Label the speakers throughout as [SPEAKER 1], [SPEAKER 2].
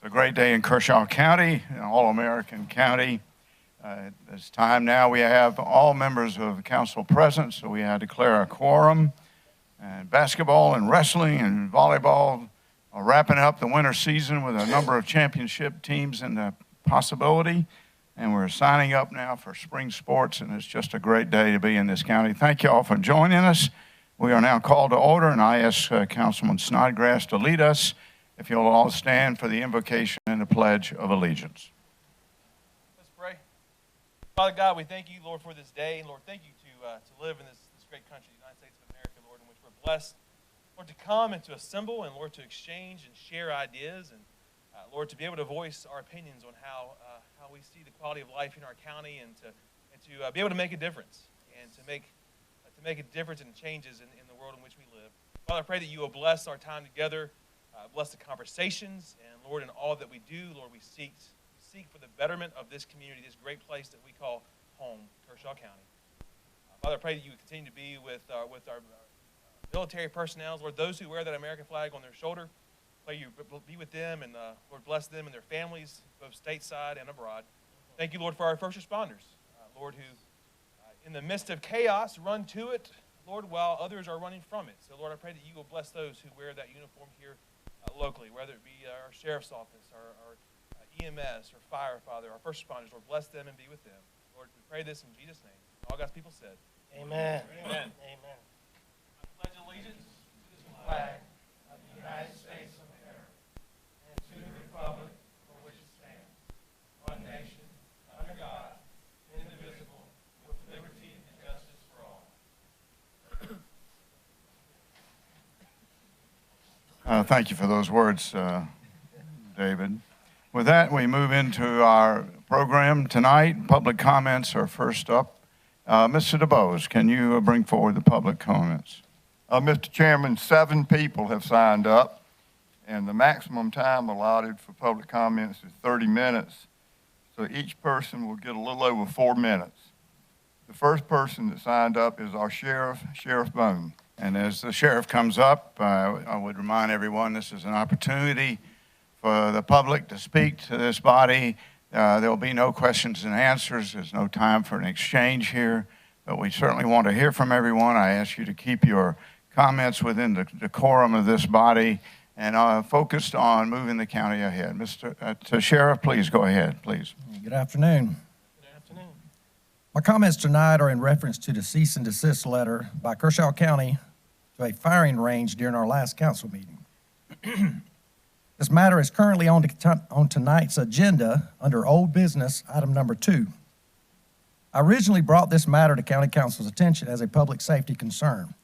[SPEAKER 1] a great day in Kershaw County, an all-American county. At this time now we have all members of the council present, so we declare a quorum. And basketball and wrestling and volleyball are wrapping up the winter season with a number of championship teams in the possibility. And we're signing up now for spring sports, and it's just a great day to be in this county. Thank you all for joining us. We are now called to order, and I ask Councilman Snodgrass to lead us. If you'll all stand for the invocation and the Pledge of Allegiance.
[SPEAKER 2] Let's pray. Father God, we thank you, Lord, for this day. Lord, thank you to live in this great country, the United States of America, Lord, in which we're blessed, Lord, to come and to assemble and, Lord, to exchange and share ideas and, Lord, to be able to voice our opinions on how we see the quality of life in our county and to be able to make a difference and to make a difference and changes in the world in which we live. Father, I pray that you will bless our time together, bless the conversations, and, Lord, in all that we do, Lord, we seek for the betterment of this community, this great place that we call home, Kershaw County. Father, I pray that you would continue to be with our military personnel, Lord, those who wear that American flag on their shoulder. Pray you be with them and, Lord, bless them and their families, both stateside and abroad. Thank you, Lord, for our first responders, Lord, who in the midst of chaos run to it, Lord, while others are running from it. So, Lord, I pray that you will bless those who wear that uniform here locally, whether it be our sheriff's office, our EMS, or fire, Father, our first responders. Lord, bless them and be with them. Lord, we pray this in Jesus' name. All God's people said.
[SPEAKER 3] Amen.
[SPEAKER 2] Amen.
[SPEAKER 3] Amen.
[SPEAKER 2] I pledge allegiance to the flag of the United States of America and to the republic for which it stands, one nation, under God, indivisible, with liberty and justice for all.
[SPEAKER 1] Thank you for those words, David. With that, we move into our program tonight. Public comments are first up. Mr. DeBose, can you bring forward the public comments?
[SPEAKER 4] Mr. Chairman, 7 people have signed up, and the maximum time allotted for public comments is 30 minutes, so each person will get a little over 4 minutes. The first person that signed up is our sheriff, Sheriff Bone.
[SPEAKER 1] And as the sheriff comes up, I would remind everyone this is an opportunity for the public to speak to this body. There will be no questions and answers. There's no time for an exchange here, but we certainly want to hear from everyone. I ask you to keep your comments within the decorum of this body and focused on moving the county ahead. Mr. Sheriff, please go ahead, please.
[SPEAKER 3] Good afternoon.
[SPEAKER 2] Good afternoon.
[SPEAKER 3] My comments tonight are in reference to the cease and desist letter by Kershaw County to a firing range during our last council meeting. This matter is currently on tonight's agenda under old business, item number 2. I originally brought this matter to County Council's attention as a public safety concern.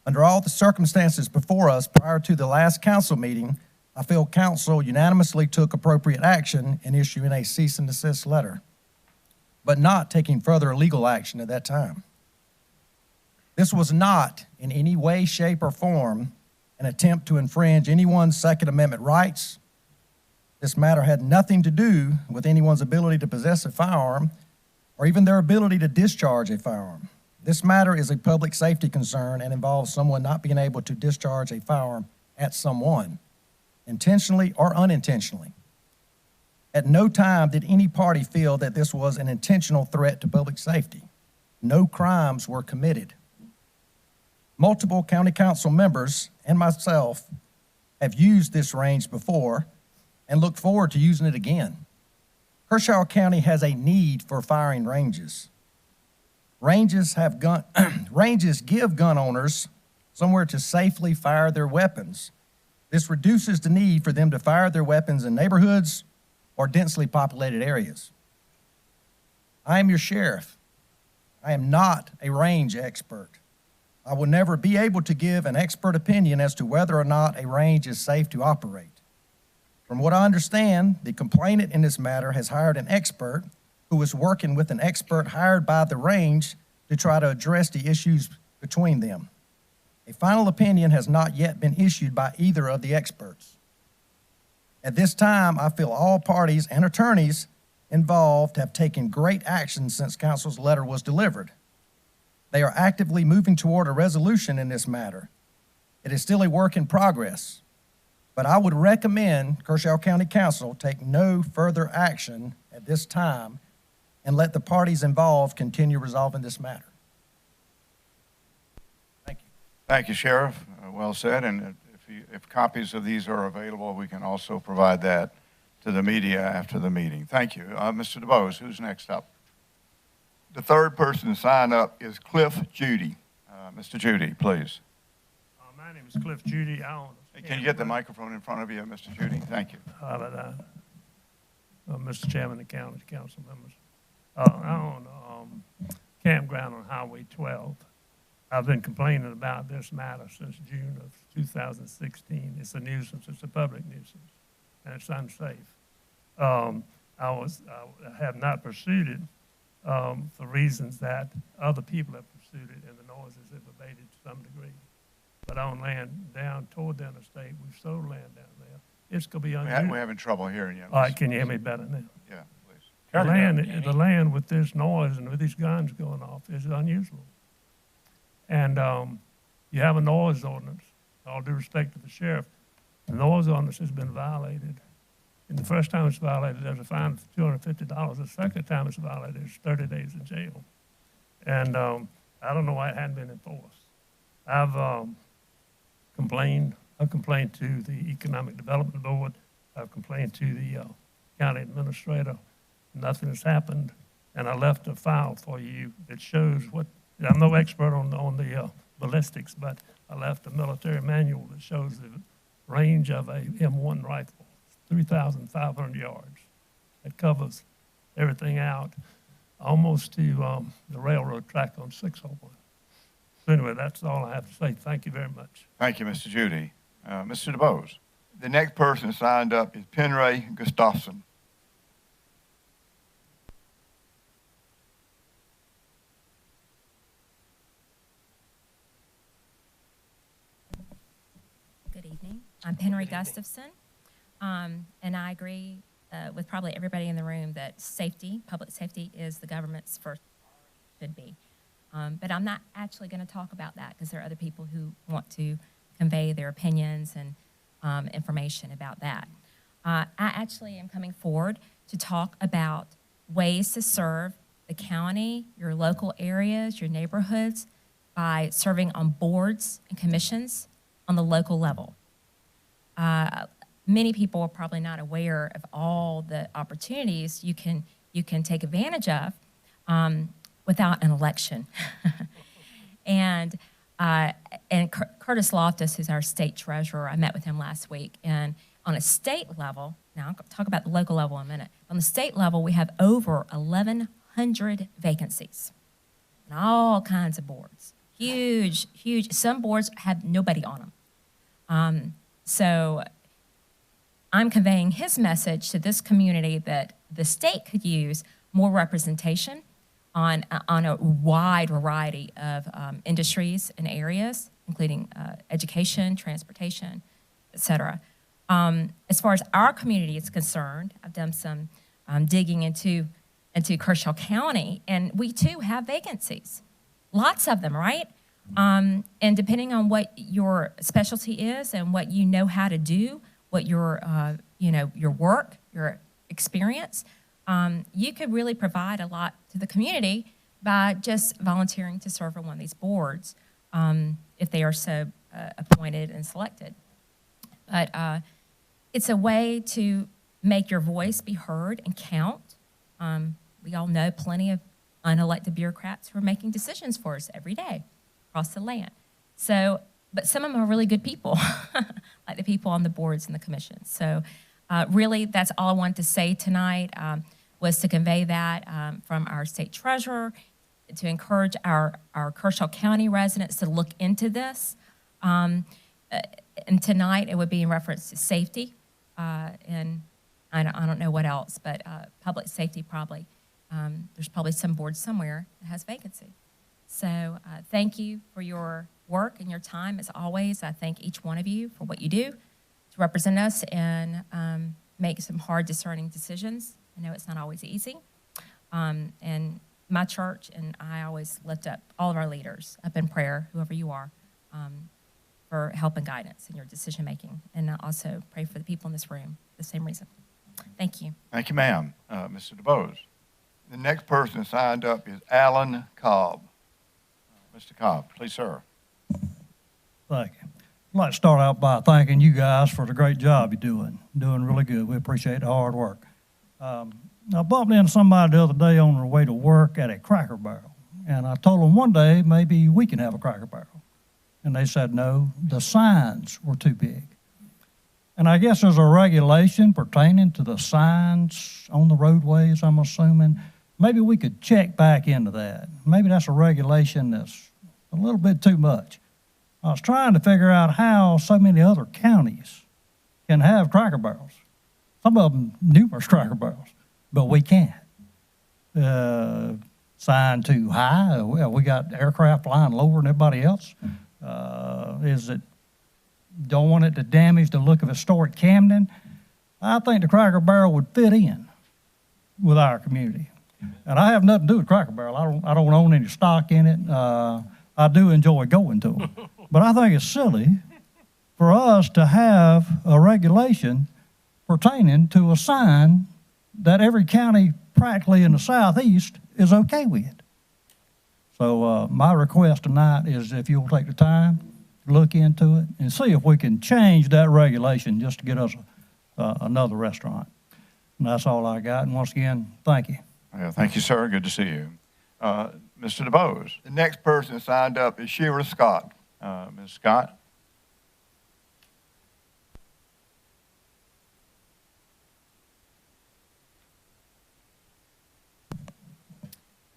[SPEAKER 3] Under all the circumstances before us prior to the last council meeting, I feel council unanimously took appropriate action in issuing a cease and desist letter, but not taking further legal action at that time. This was not in any way, shape, or form an attempt to infringe anyone's Second Amendment rights. This matter had nothing to do with anyone's ability to possess a firearm or even their ability to discharge a firearm. This matter is a public safety concern and involves someone not being able to discharge a firearm at someone, intentionally or unintentionally. At no time did any party feel that this was an intentional threat to public safety. No crimes were committed. Multiple county council members and myself have used this range before and look forward to using it again. Kershaw County has a need for firing ranges. Ranges give gun owners somewhere to safely fire their weapons. This reduces the need for them to fire their weapons in neighborhoods or densely populated areas. I am your sheriff. I am not a range expert. I will never be able to give an expert opinion as to whether or not a range is safe to operate. From what I understand, the complainant in this matter has hired an expert who is working with an expert hired by the range to try to address the issues between them. A final opinion has not yet been issued by either of the experts. At this time, I feel all parties and attorneys involved have taken great action since council's letter was delivered. They are actively moving toward a resolution in this matter. It is still a work in progress, But I would recommend Kershaw County Council take no further action at this time and let the parties involved continue resolving this matter. Thank you.
[SPEAKER 1] Thank you, Sheriff. Well said. And if copies of these are available, we can also provide that to the media after the meeting. Thank you. Mr. DeBose, who's next up?
[SPEAKER 4] The third person to sign up is Cliff Judy.
[SPEAKER 1] Mr. Judy, please.
[SPEAKER 5] My name is Cliff Judy.
[SPEAKER 1] Hey, can you get the microphone in front of you, Mr. Judy? Thank you.
[SPEAKER 5] Mr. Chairman and county council members. I own a campground on Highway 12. I've been complaining about this matter since June of 2016. It's a nuisance. It's a public nuisance, and it's unsafe. I have not pursued it for reasons that other people have pursued it, and the noises have abated to some degree. But on land down toward the interstate, we've sold land down there. It's going to be unusual.
[SPEAKER 1] We're having trouble hearing you.
[SPEAKER 5] All right, can you hear me better now?
[SPEAKER 1] Yeah, please.
[SPEAKER 5] The land with this noise and with these guns going off is unusual. And you have a noise ordinance. All due respect to the sheriff, the noise ordinance has been violated. And the first time it's violated, there's a fine of $250. The second time it's violated, it's 30 days in jail. And I don't know why it hadn't been enforced. I've complained to the Economic Development Board. I've complained to the county administrator. Nothing has happened. And I left a file for you that shows what, I'm no expert on the ballistics, but I left a military manual that shows the range of a M1 rifle, 3,500 yards. It covers everything out almost to the railroad track on 601. So anyway, that's all I have to say. Thank you very much.
[SPEAKER 1] Thank you, Mr. Judy. Mr. DeBose.
[SPEAKER 4] The next person signed up is Penray Gustafson.
[SPEAKER 6] Good evening. I'm Penry Gustafson, and I agree with probably everybody in the room that safety, public safety, is the government's first should be. But I'm not actually going to talk about that because there are other people who want to convey their opinions and information about that. I actually am coming forward to talk about ways to serve the county, your local areas, your neighborhoods by serving on boards and commissions on the local level. Many people are probably not aware of all the opportunities you can take advantage of without an election. And Curtis Loftus, who's our state treasurer, I met with him last week, and on a state level, now I'll talk about the local level in a minute. On the state level, we have over 1,100 vacancies on all kinds of boards. Huge, huge. Some boards have nobody on them. So I'm conveying his message to this community that the state could use more representation on a wide variety of industries and areas, including education, transportation, et cetera. As far as our community is concerned, I've done some digging into Kershaw County, and we too have vacancies. Lots of them, right? And depending on what your specialty is and what you know how to do, what your work, your experience, you could really provide a lot to the community by just volunteering to serve on one of these boards if they are so appointed and selected. But it's a way to make your voice be heard and count. We all know plenty of unelected bureaucrats who are making decisions for us every day across the land. So, but some of them are really good people, like the people on the boards and the commissions. So really, that's all I wanted to say tonight, was to convey that from our state treasurer, to encourage our Kershaw County residents to look into this. And tonight, it would be in reference to safety, and I don't know what else, but public safety probably. There's probably some board somewhere that has vacancy. So thank you for your work and your time, as always. I thank each one of you for what you do to represent us and make some hard, discerning decisions. I know it's not always easy. And my church and I always lift up all of our leaders up in prayer, whoever you are, for help and guidance in your decision making. And I also pray for the people in this room, the same reason. Thank you.
[SPEAKER 1] Thank you, ma'am. Mr. DeBose.
[SPEAKER 4] The next person signed up is Alan Cobb.
[SPEAKER 1] Mr. Cobb, please, sir.
[SPEAKER 7] Thank you. I'd like to start out by thanking you guys for the great job you're doing really good. We appreciate the hard work. I bumped into somebody the other day on their way to work at a Cracker Barrel, and I told them one day maybe we can have a Cracker Barrel. And they said no, the signs were too big. And I guess there's a regulation pertaining to the signs on the roadways, I'm assuming. Maybe we could check back into that. Maybe that's a regulation that's a little bit too much. I was trying to figure out how so many other counties can have Cracker Barrels. Some of them numerous Cracker Barrels, but we can't. Sign too high? Well, we got aircraft flying lower than everybody else. Is it, don't want it to damage the look of historic Camden? I think the Cracker Barrel would fit in with our community. And I have nothing to do with Cracker Barrel. I don't own any stock in it. I do enjoy going to them. But I think it's silly for us to have a regulation pertaining to a sign that every county practically in the southeast is okay with. So my request tonight is if you'll take the time, look into it, and see if we can change that regulation just to get us another restaurant. And that's all I got. And once again, thank you.
[SPEAKER 1] Thank you, sir. Good to see you. Mr. DeBose.
[SPEAKER 4] The next person signed up is Shira Scott.
[SPEAKER 1] Ms. Scott.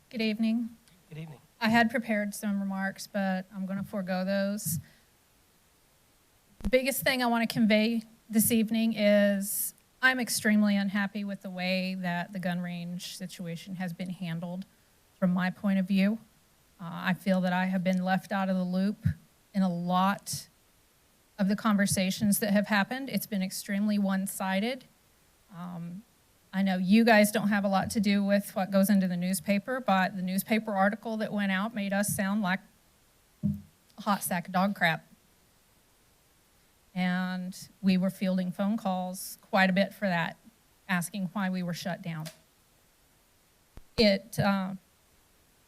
[SPEAKER 8] Good evening.
[SPEAKER 2] Good evening.
[SPEAKER 8] I had prepared some remarks, but I'm going to forego those. The biggest thing I want to convey this evening is I'm extremely unhappy with the way that the gun range situation has been handled from my point of view. I feel that I have been left out of the loop in a lot of the conversations that have happened. It's been extremely one-sided. I know you guys don't have a lot to do with what goes into the newspaper, but the newspaper article that went out made us sound like a hot sack of dog crap. And we were fielding phone calls quite a bit for that, asking why we were shut down. It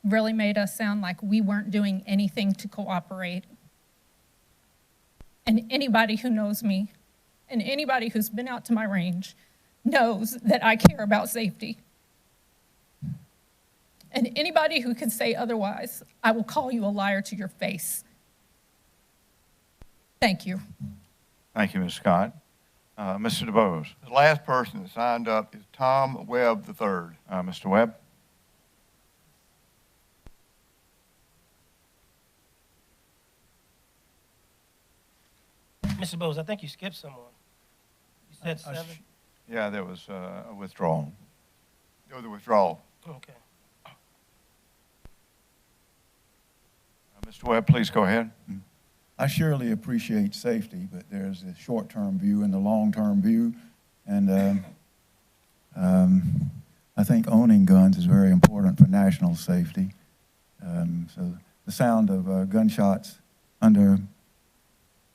[SPEAKER 8] really made us sound like we weren't doing anything to cooperate. And anybody who knows me and anybody who's been out to my range knows that I care about safety. And anybody who can say otherwise, I will call you a liar to your face. Thank you.
[SPEAKER 1] Thank you, Ms. Scott. Mr. DeBose.
[SPEAKER 4] The last person that signed up is Tom Webb III.
[SPEAKER 1] Mr. Webb.
[SPEAKER 9] Mr. Bowes, I think you skipped someone. You said 7?
[SPEAKER 1] Yeah, there was a withdrawal.
[SPEAKER 4] There was a withdrawal.
[SPEAKER 9] Okay.
[SPEAKER 1] Mr. Webb, please go ahead.
[SPEAKER 10] I surely appreciate safety, but there's a short-term view and the long-term view. And I think owning guns is very important for national safety. So the sound of gunshots under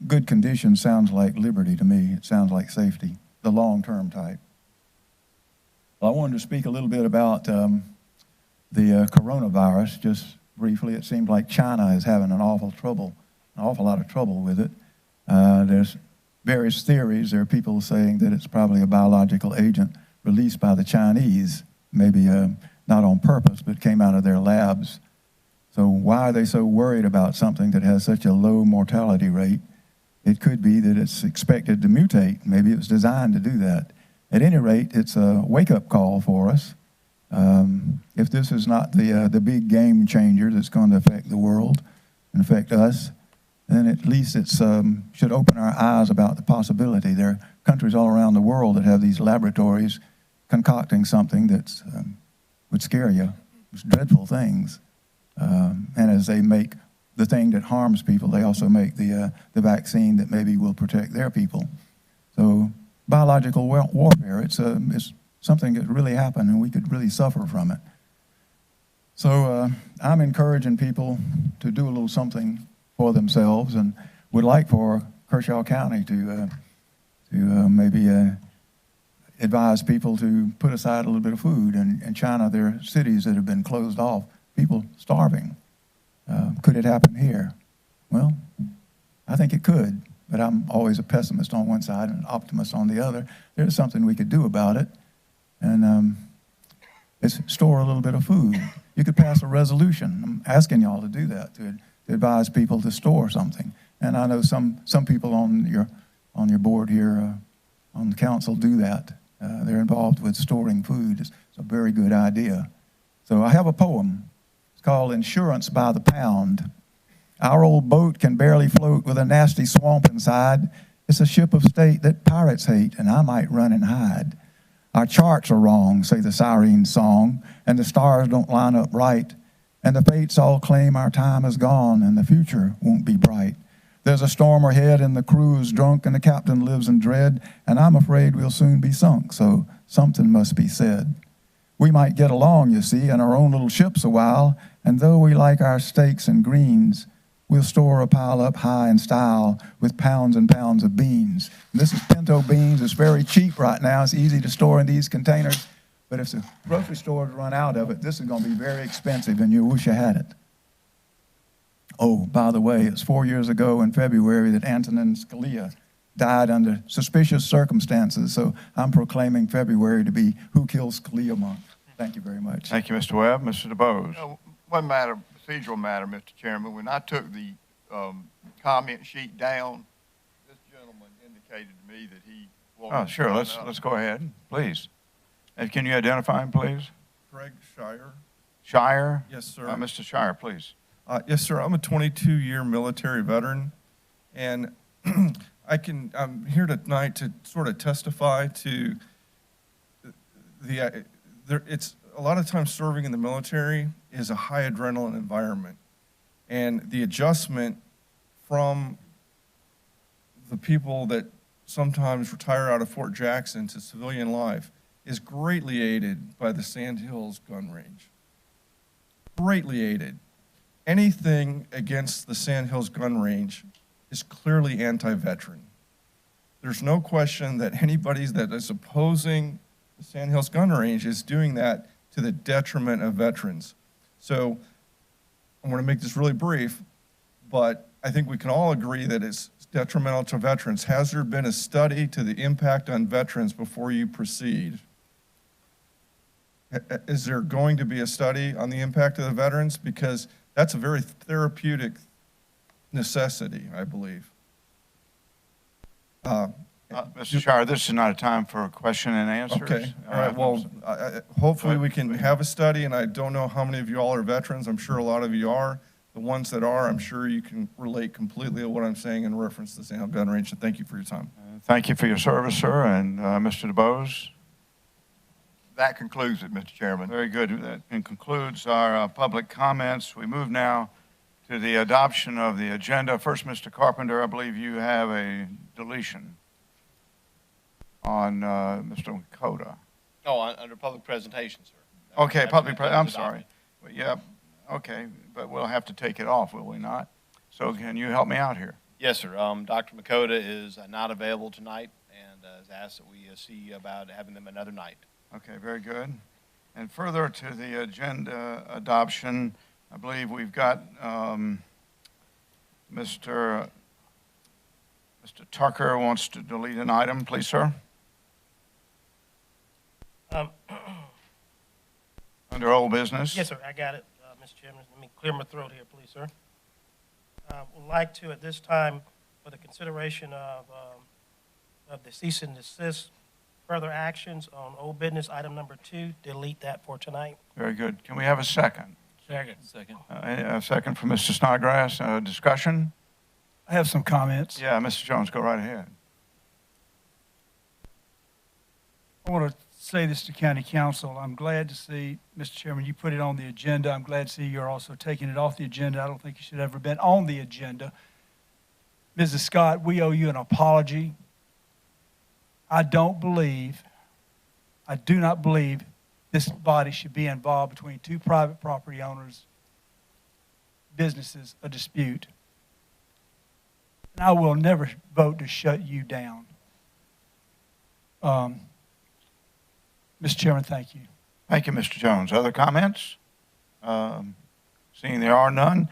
[SPEAKER 10] good conditions sounds like liberty to me. It sounds like safety, the long-term type. Well, I wanted to speak a little bit about the coronavirus, just briefly. It seems like China is having an awful lot of trouble with it. There's various theories. There are people saying that it's probably a biological agent released by the Chinese, maybe not on purpose, but came out of their labs. So why are they so worried about something that has such a low mortality rate? It could be that it's expected to mutate. Maybe it was designed to do that. At any rate, it's a wake-up call for us. If this is not the big game changer that's going to affect the world and affect us, then at least it should open our eyes about the possibility. There are countries all around the world that have these laboratories concocting something that would scare you. It's dreadful things. And as they make the thing that harms people, they also make the vaccine that maybe will protect their people. So biological warfare, it's something that really happened and we could really suffer from it. So I'm encouraging people to do a little something for themselves. And would like for Kershaw County to maybe advise people to put aside a little bit of food. In China, there are cities that have been closed off, people starving. Could it happen here? Well, I think it could, but I'm always a pessimist on one side and an optimist on the other. There's something we could do about it, and it's store a little bit of food. You could pass a resolution. I'm asking y'all to do that, to advise people to store something. And I know some people on your board here, on the council, do that. They're involved with storing food. It's a very good idea. So I have a poem. It's called Insurance by the Pound. Our old boat can barely float with a nasty swamp inside. It's a ship of state that pirates hate, and I might run and hide. Our charts are wrong, say the siren song, and the stars don't line up right, and the fates all claim our time is gone, and the future won't be bright. There's a storm ahead, and the crew is drunk, and the captain lives in dread, and I'm afraid we'll soon be sunk, so something must be said. We might get along, you see, in our own little ships a while, and though we like our steaks and greens, we'll store a pile up high in style with pounds and pounds of beans. And this is pinto beans. It's very cheap right now. It's easy to store in these containers. But if the grocery stores run out of it, this is going to be very expensive, and you wish you had it. Oh, by the way, it's 4 years ago in February that Antonin Scalia died under suspicious circumstances. So I'm proclaiming February to be Who Killed Scalia Month. Thank you very much.
[SPEAKER 1] Thank you, Mr. Webb. Mr. DeBose.
[SPEAKER 4] One matter, procedural matter, Mr. Chairman. When I took the comment sheet down, this gentleman indicated to me that he wanted
[SPEAKER 1] Oh, sure.
[SPEAKER 4] to
[SPEAKER 1] Let's go ahead, please. And can you identify him, please?
[SPEAKER 11] Greg Shire.
[SPEAKER 1] Shire?
[SPEAKER 11] Yes, sir.
[SPEAKER 1] Mr. Shire, please.
[SPEAKER 11] Yes, sir. I'm a 22-year military veteran, and I'm here tonight to sort of testify to it's a lot of times serving in the military is a high adrenaline environment, and the adjustment from the people that sometimes retire out of Fort Jackson to civilian life is greatly aided by the Sand Hills gun range. Greatly aided. Anything against the Sand Hills gun range is clearly anti-veteran. There's no question that anybody that is opposing the Sand Hills gun range is doing that to the detriment of veterans. So I'm going to make this really brief, but I think we can all agree that it's detrimental to veterans. Has there been a study to the impact on veterans before you proceed? Is there going to be a study on the impact of the veterans? Because that's a very therapeutic necessity, I believe.
[SPEAKER 1] Mr. Shire, this is not a time for a question and answers.
[SPEAKER 11] Okay, all right, well, hopefully we can have a study, and I don't know how many of you all are veterans. I'm sure a lot of you are. The ones that are, I'm sure you can relate completely to what I'm saying in reference to the Sand Hill gun range, and thank you for your time.
[SPEAKER 1] Thank you for your service, sir. And Mr. DeBose?
[SPEAKER 4] That concludes it, Mr. Chairman.
[SPEAKER 1] Very good. That concludes our public comments. We move now to the adoption of the agenda. First, Mr. Carpenter, I believe you have a deletion on Mr. Coda.
[SPEAKER 12] Oh, under public presentation, sir.
[SPEAKER 1] Okay, I'm sorry. Well, yeah, okay, but we'll have to take it off, will we not? So can you help me out here?
[SPEAKER 12] Yes, sir. Dr. Makota is not available tonight and has asked that we see about having them another night.
[SPEAKER 1] Okay, very good. And further to the agenda adoption, I believe we've got Mr. Tucker wants to delete an item. Please, sir. Under old business.
[SPEAKER 9] Yes, sir, I got it, Mr. Chairman. Let me clear my throat here, please, sir. Would like to, at this time, for the consideration of the cease and desist, further actions on old business, item number 2, delete that for tonight.
[SPEAKER 1] Very good. Can we have a second?
[SPEAKER 9] Second.
[SPEAKER 1] A second from Mr. Snodgrass. Discussion?
[SPEAKER 13] I have some comments.
[SPEAKER 1] Yeah, Mr. Jones, go right ahead.
[SPEAKER 13] I want to say this to County Council. I'm glad to see, Mr. Chairman, you put it on the agenda. I'm glad to see you're also taking it off the agenda. I don't think you should have ever been on the agenda. Mrs. Scott, we owe you an apology. I do not believe this body should be involved between two private property owners, businesses, a dispute. and I will never vote to shut you down. Mr. Chairman, thank you.
[SPEAKER 1] Thank you, Mr. Jones. Other comments? Seeing there are none,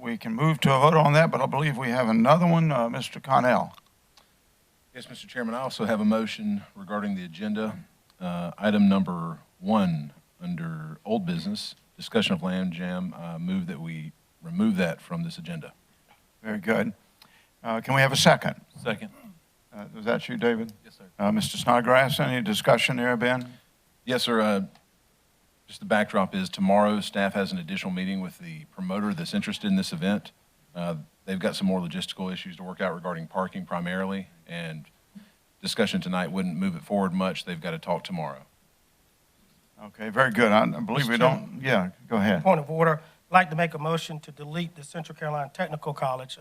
[SPEAKER 1] we can move to a vote on that, but I believe we have another one. Mr. Connell.
[SPEAKER 14] Yes, Mr. Chairman, I also have a motion regarding the agenda. Item number 1 under old business, discussion of land jam, move that we remove that from this agenda.
[SPEAKER 1] Very good. Can we have a second?
[SPEAKER 14] Second.
[SPEAKER 1] Was that you, David?
[SPEAKER 14] Yes, sir.
[SPEAKER 1] Mr. Snodgrass, any discussion there, Ben?
[SPEAKER 14] Yes, sir. Just the backdrop is tomorrow, staff has an additional meeting with the promoter that's interested in this event. They've got some more logistical issues to work out regarding parking primarily, and discussion tonight wouldn't move it forward much. They've got to talk tomorrow.
[SPEAKER 1] Okay, very good. I believe we don't, yeah, go ahead.
[SPEAKER 9] Point of order, I'd like to make a motion to delete the Central Carolina Technical College.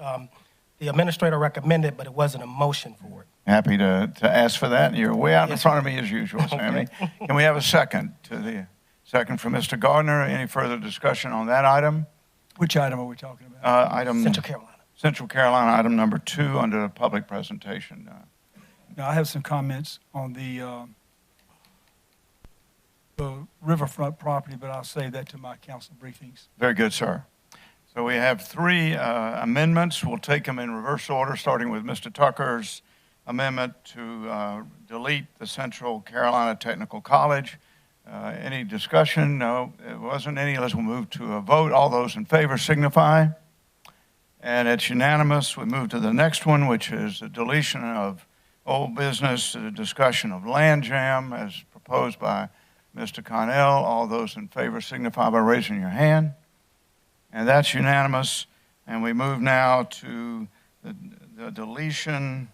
[SPEAKER 9] The administrator recommended, but it wasn't a motion for it.
[SPEAKER 1] Happy to ask for that. You're way out in
[SPEAKER 9] Yes,
[SPEAKER 1] front of me as usual, Sammy. Can we have a second second from Mr. Gardner? Any further discussion on that item?
[SPEAKER 13] Which item are we talking about?
[SPEAKER 1] Item
[SPEAKER 9] Central Carolina.
[SPEAKER 1] Central Carolina, item number 2 under the public presentation.
[SPEAKER 13] Now, I have some comments on the riverfront property, but I'll save that to my council briefings.
[SPEAKER 1] Very good, sir. So we have 3 amendments. We'll take them in reverse order, starting with Mr. Tucker's amendment to delete the Central Carolina Technical College. Any discussion? No, it wasn't any. Let's move to a vote. All those in favor signify. And it's unanimous. We move to the next one, which is the deletion of old business, the discussion of land jam as proposed by Mr. Connell. All those in favor signify by raising your hand. And that's unanimous. And we move now to the deletion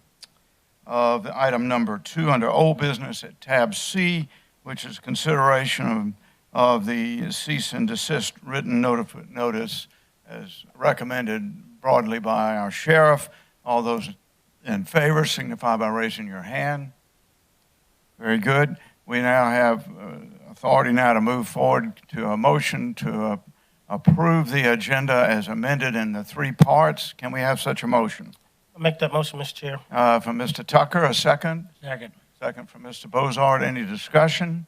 [SPEAKER 1] of item number 2 under old business at tab C, which is consideration of the cease and desist written notice as recommended broadly by our sheriff. All those in favor signify by raising your hand. Very good. We now have authority now to move forward to a motion to approve the agenda as amended in the 3 parts. Can we have such a motion?
[SPEAKER 9] I'll make that motion, Mr. Chair.
[SPEAKER 1] From Mr. Tucker, a second.
[SPEAKER 9] Second.
[SPEAKER 1] Second from Mr. Bozard. Any discussion?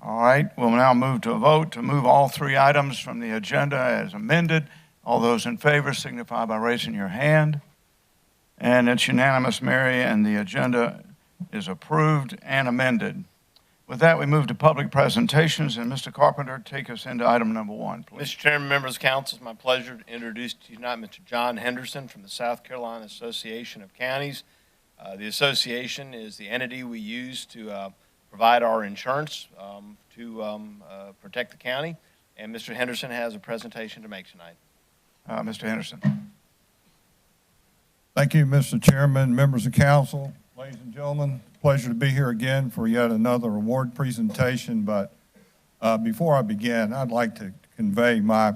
[SPEAKER 1] All right, we'll now move to a vote to move all 3 items from the agenda as amended. All those in favor signify by raising your hand. And it's unanimous, Mary, and the agenda is approved and amended. With that, we move to public presentations, and Mr. Carpenter, take us into item number 1, please.
[SPEAKER 12] Mr. Chairman, members of council, it's my pleasure to introduce to you tonight Mr. John Henderson from the South Carolina Association of Counties. The association is the entity we use to provide our insurance to protect the county, and Mr. Henderson has a presentation to make tonight.
[SPEAKER 1] Mr. Henderson.
[SPEAKER 10] Thank you, Mr. Chairman, members of council, ladies and gentlemen. Pleasure to be here again for yet another award presentation. But before I begin, I'd like to convey my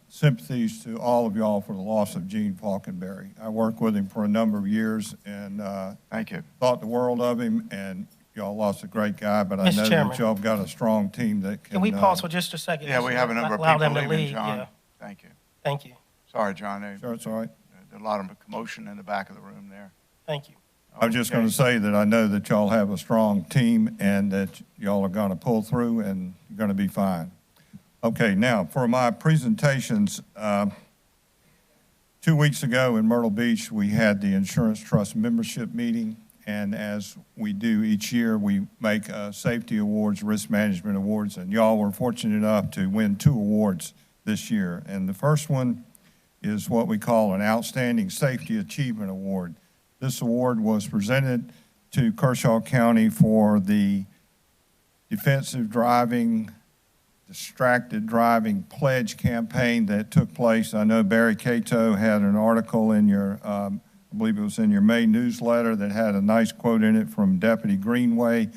[SPEAKER 10] sympathies to all of y'all for the loss of Gene Falkenberry. I worked with him for a number of years and
[SPEAKER 1] thank you.
[SPEAKER 10] Thought the world of him, and y'all lost a great guy, but I
[SPEAKER 9] Mr.
[SPEAKER 10] know
[SPEAKER 9] Chairman.
[SPEAKER 10] that y'all got a strong team that can.
[SPEAKER 9] Can we pause for just a second?
[SPEAKER 1] Yeah, we have a number of
[SPEAKER 9] Allow
[SPEAKER 1] people
[SPEAKER 9] them to
[SPEAKER 1] leaving,
[SPEAKER 9] leave,
[SPEAKER 1] John.
[SPEAKER 9] yeah.
[SPEAKER 1] Thank you.
[SPEAKER 9] Thank you.
[SPEAKER 1] Sorry, John.
[SPEAKER 10] Sure, it's all right.
[SPEAKER 1] There's a lot of commotion in the back of the room there.
[SPEAKER 9] Thank you.
[SPEAKER 10] I was just going to say that I know that y'all have a strong team and that y'all are going to pull through and you're going to be fine. Okay, now for my presentations, 2 weeks ago in Myrtle Beach, we had the Insurance Trust membership meeting. And as we do each year, we make safety awards, risk management awards, and y'all were fortunate enough to win 2 awards this year. And the first one is what we call an Outstanding Safety Achievement Award. This award was presented to Kershaw County for the defensive driving, distracted driving pledge campaign that took place. I know Barry Cato had an article in your, I believe it was in your May newsletter, that had a nice quote in it from Deputy Greenway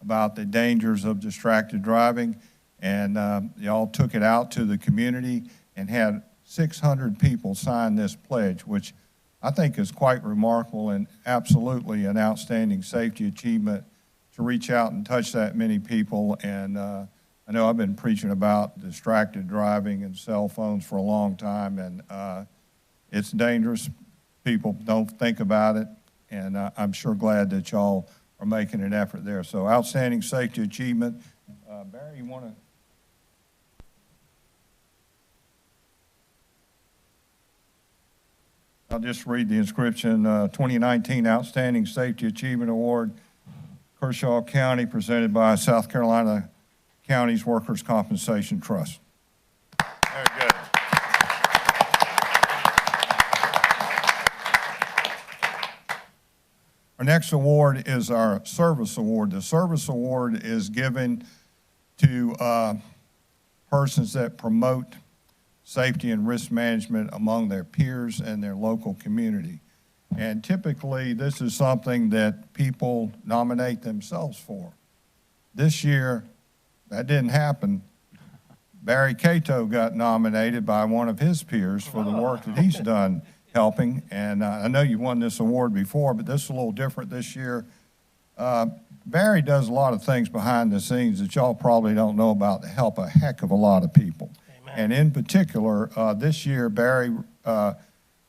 [SPEAKER 10] about the dangers of distracted driving. And y'all took it out to the community and had 600 people sign this pledge, which I think is quite remarkable and absolutely an outstanding safety achievement to reach out and touch that many people. And I know I've been preaching about distracted driving and cell phones for a long time, and
[SPEAKER 1] It's dangerous. People don't think about it, and I'm sure glad that y'all are making an effort there. So outstanding safety achievement. Barry, you want to? I'll just read the inscription. 2019 Outstanding Safety Achievement Award, Kershaw County, presented by South Carolina County's Workers' Compensation Trust. Very good. Our next award is our service award. The service award is given to persons that promote safety and risk management among their peers and their local community. And typically, this is something that people nominate themselves for. This year, that didn't happen. Barry Cato got nominated by one of his peers for the work that he's done helping. And I know you won this award before, but this is a little different this year. Barry does a lot of things behind the scenes that y'all probably don't know about to help a heck of a lot of people. Amen. And in particular, this year, Barry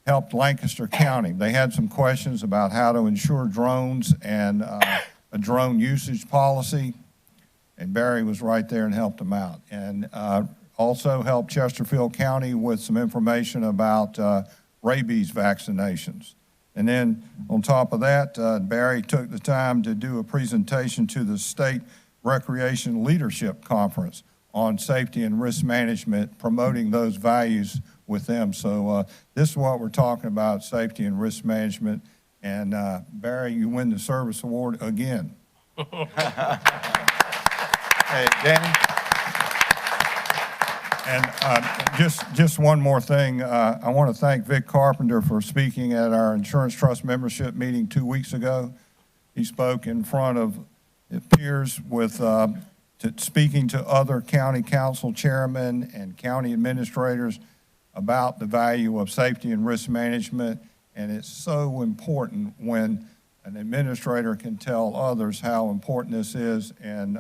[SPEAKER 1] helped Lancaster County. They had some questions about how to insure drones and a drone usage policy, and Barry was right there and helped them out. And also helped Chesterfield County with some information about rabies vaccinations. And then on top of that, Barry took the time to do a presentation to the State Recreation Leadership Conference on safety and risk management, promoting those values with them. So this is what we're talking about, safety and risk management. And Barry, you win the service award again. Hey, Danny. And just one more thing. I want to thank Vic Carpenter for speaking at our Insurance Trust membership meeting 2 weeks ago. He spoke in front of peers with speaking to other county council chairmen and county administrators about the value of safety and risk management. And it's so important when an administrator can tell others how important this is, and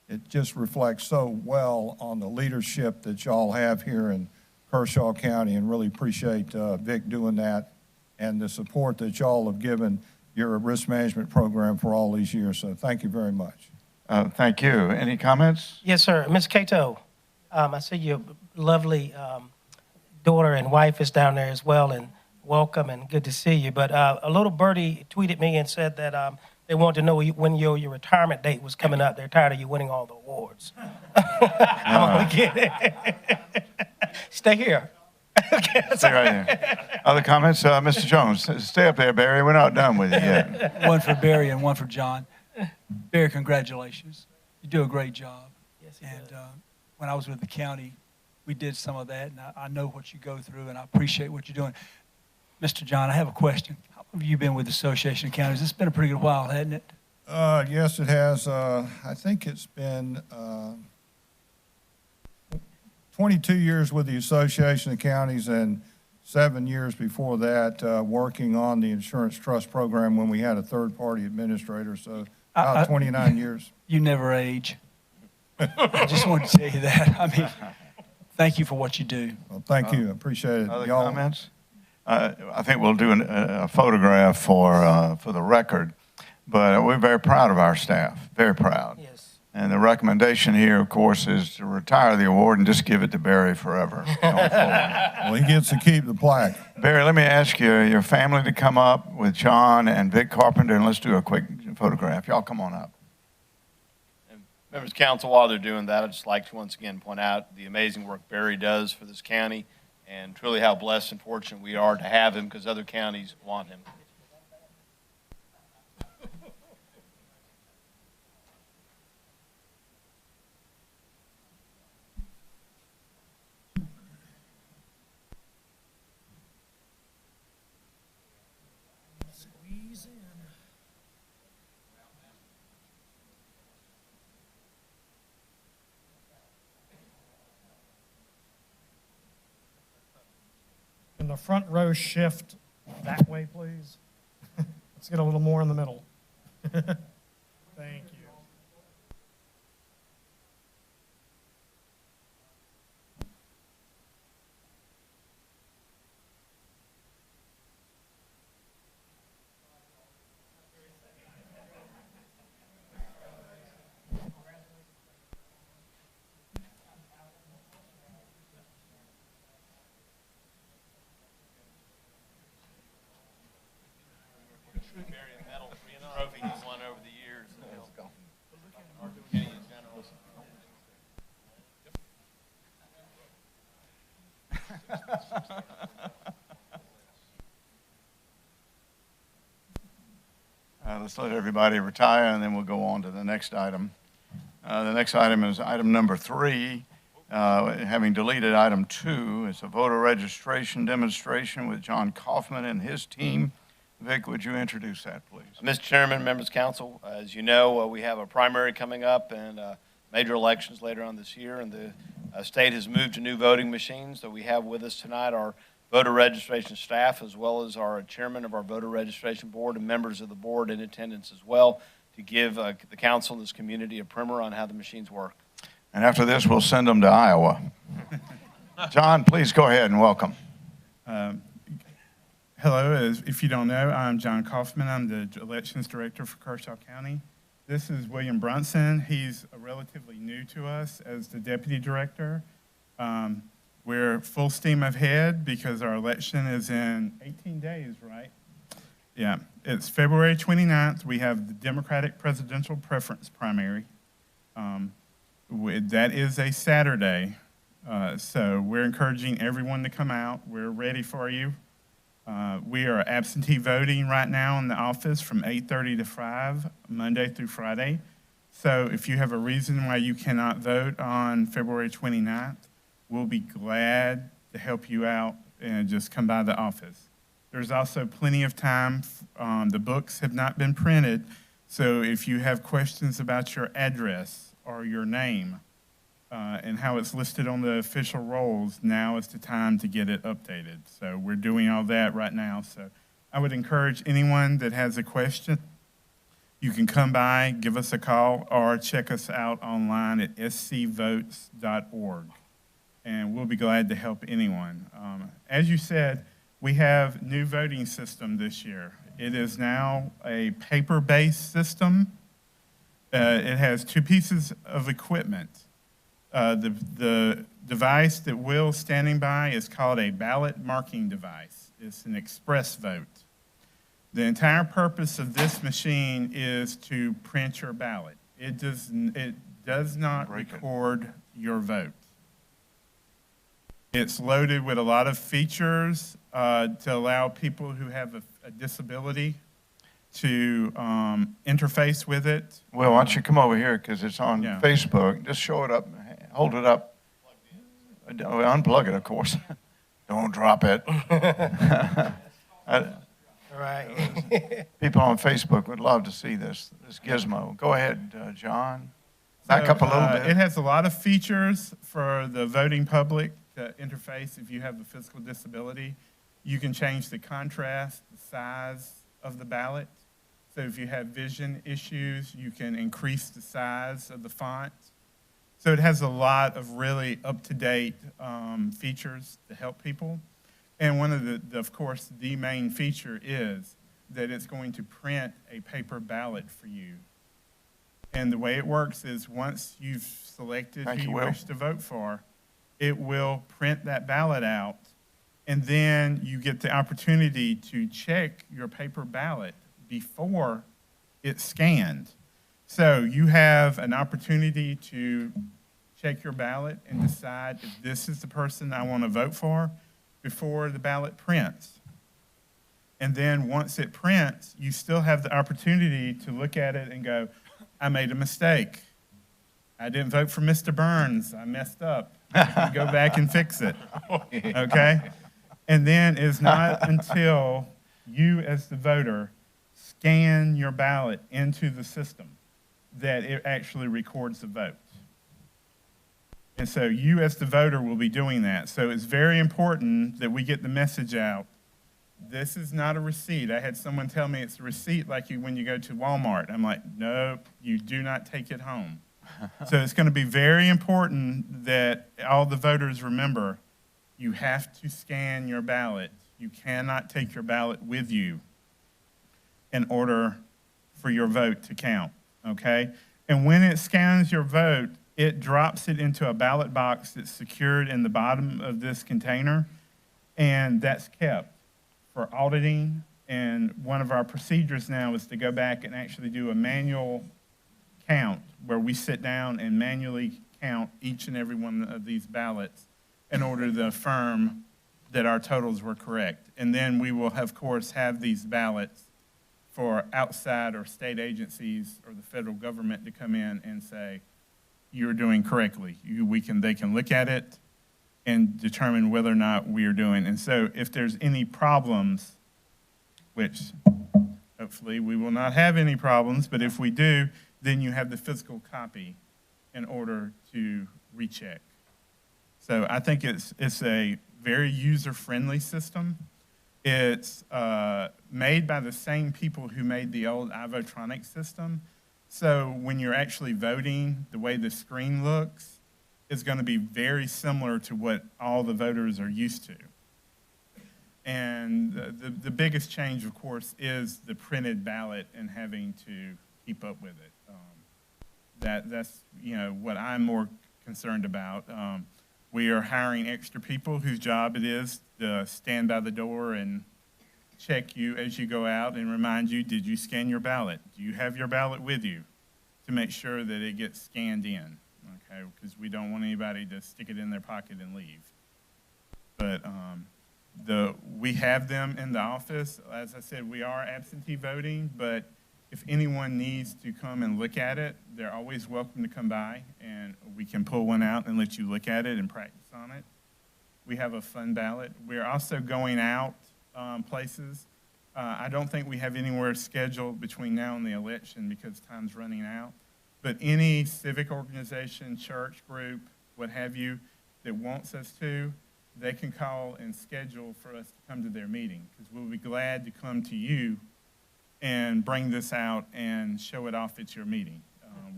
[SPEAKER 1] it just reflects so well on the leadership that y'all have here in Kershaw County, and really appreciate Vic doing that and the support that y'all have given your risk management program for all these years. So thank you very much. Thank you. Any comments?
[SPEAKER 9] Yes, sir. Ms. Cato, I see your lovely daughter and wife is down there as well, and welcome and good to see you. But a little birdie tweeted me and said that they want to know when your retirement date was coming up. They're tired of you winning all the awards. I'm only kidding. Stay here. Okay,
[SPEAKER 1] stay right here. Other comments? Mr. Jones, stay up there, Barry. We're not done with it yet.
[SPEAKER 13] One for Barry and one for John. Barry, congratulations. You do a great job.
[SPEAKER 9] Yes,
[SPEAKER 13] and when I was with the county, we did some of that, and I know what you go through, and I appreciate what you're doing. Mr. John, I have a question. How long have you been with the Association of Counties? It's been a pretty good while, hasn't it?
[SPEAKER 1] Yes, it has. I think it's been 22 years with the Association of Counties, and 7 years before that working on the insurance trust program when we had a third-party administrator, so about 29 years.
[SPEAKER 13] You never age. I just wanted to tell you that. I mean, thank you for what you do.
[SPEAKER 1] Well, thank you. I appreciate it.
[SPEAKER 12] Other comments? I think we'll do a photograph for the record, but we're very proud of our staff, very proud.
[SPEAKER 9] Yes.
[SPEAKER 1] And the recommendation here, of course, is to retire the award and just give it to Barry forever. Well, he gets to keep the plaque. Barry, let me ask your family to come up with John and Vic Carpenter, and let's do a quick photograph. Y'all come on up.
[SPEAKER 12] And members of council, while they're doing that, I'd just like to once again point out the amazing work Barry does for this county, and truly how blessed and fortunate we are to have him, because other counties want him.
[SPEAKER 3] Squeeze in.
[SPEAKER 15] Can the front row shift that way, please? Let's get a little more in the middle. Thank you.
[SPEAKER 1] Let's let everybody retire, and then we'll go on to the next item. The next item is item number 3. Having deleted item 2, it's a voter registration demonstration with John Kaufman and his team. Vic, would you introduce that, please?
[SPEAKER 12] Mr. Chairman, members of council, as you know, we have a primary coming up and major elections later on this year, and the state has moved to new voting machines. So we have with us tonight our voter registration staff, as well as our chairman of our voter registration board and members of the board in attendance as well, to give the council and this community a primer on how the machines work.
[SPEAKER 1] And after this, we'll send them to Iowa. John, please go ahead and welcome.
[SPEAKER 16] Hello, if you don't know, I'm John Kaufman. I'm the elections director for Kershaw County. This is William Brunson. He's relatively new to us as the deputy director. We're full steam ahead because our election is in 18 days, right? Yeah, it's February 29th. We have the Democratic presidential preference primary. That is a Saturday, so we're encouraging everyone to come out. We're ready for you. We are absentee voting right now in the office from 8:30 to 5, Monday through Friday. So if you have a reason why you cannot vote on February 29th, we'll be glad to help you out and just come by the office. There's also plenty of time. The books have not been printed, so if you have questions about your address or your name and how it's listed on the official rolls, now is the time to get it updated. So we're doing all that right now. So I would encourage anyone that has a question, you can come by, give us a call, or check us out online at scvotes.org. And we'll be glad to help anyone. As you said, we have new voting system this year. It is now a paper-based system. It has 2 pieces of equipment. The device that Will's standing by is called a ballot marking device. It's an express vote. The entire purpose of this machine is to print your ballot. It does not record your vote. It's loaded with a lot of features to allow people who have a disability to interface with it.
[SPEAKER 1] Well, why don't you come over here because it's on Facebook. Just show it up. Hold it up. Unplug it, of course. Don't drop it.
[SPEAKER 9] Right.
[SPEAKER 1] People on Facebook would love to see this gizmo. Go ahead, John. Back up a little bit.
[SPEAKER 16] It has a lot of features for the voting public to interface. If you have a physical disability, you can change the contrast, the size of the ballot. So if you have vision issues, you can increase the size of the font. So it has a lot of really up-to-date features to help people. And one of of course, the main feature is that it's going to print a paper ballot for you. And the way it works is once you've selected who you wish to vote for, it will print that ballot out, and then you get the opportunity to check your paper ballot before it's scanned. So you have an opportunity to check your ballot and decide if this is the person I want to vote for before the ballot prints. And then once it prints, you still have the opportunity to look at it and go, I made a mistake. I didn't vote for Mr. Burns. I messed up. I can go back and fix it. Okay? And then it's not until you as the voter scan your ballot into the system that it actually records the vote. And so you as the voter will be doing that. So it's very important that we get the message out. This is not a receipt. I had someone tell me it's a receipt like when you go to Walmart. I'm like, no, you do not take it home. So it's going to be very important that all the voters remember you have to scan your ballot. You cannot take your ballot with you in order for your vote to count, okay? And when it scans your vote, it drops it into a ballot box that's secured in the bottom of this container, and that's kept for auditing. And one of our procedures now is to go back and actually do a manual count where we sit down and manually count each and every one of these ballots in order to affirm that our totals were correct. And then we will, of course, have these ballots for outside or state agencies or the federal government to come in and say, you're doing correctly. They can look at it and determine whether or not we are doing. And so if there's any problems, which hopefully we will not have any problems, but if we do, then you have the physical copy in order to recheck. So I think it's a very user-friendly system. It's made by the same people who made the old iVotronic system. So when you're actually voting, the way the screen looks is going to be very similar to what all the voters are used to. And the biggest change, of course, is the printed ballot and having to keep up with it. That's what I'm more concerned about. We are hiring extra people whose job it is to stand by the door and check you as you go out and remind you, did you scan your ballot? Do you have your ballot with you? To make sure that it gets scanned in, okay? Because we don't want anybody to stick it in their pocket and leave. But we have them in the office. As I said, we are absentee voting, but if anyone needs to come and look at it, they're always welcome to come by, and we can pull one out and let you look at it and practice on it. We have a fun ballot. We're also going out places. I don't think we have anywhere scheduled between now and the election because time's running out. But any civic organization, church group, what have you, that wants us to, they can call and schedule for us to come to their meeting, because we'll be glad to come to you and bring this out and show it off at your meeting.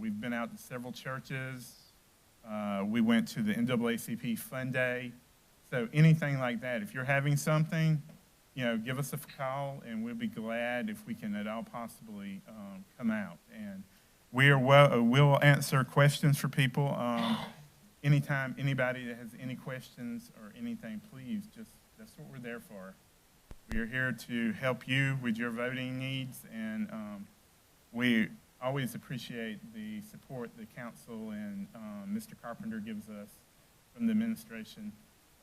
[SPEAKER 16] We've been out to several churches. We went to the NAACP Fun Day. So anything like that, if you're having something, give us a call, and we'll be glad if we can at all possibly come out. And we'll answer questions for people. Anytime anybody that has any questions or anything, please, that's what we're there for. We are here to help you with your voting needs, and we always appreciate the support the council and Mr. Carpenter gives us from the administration.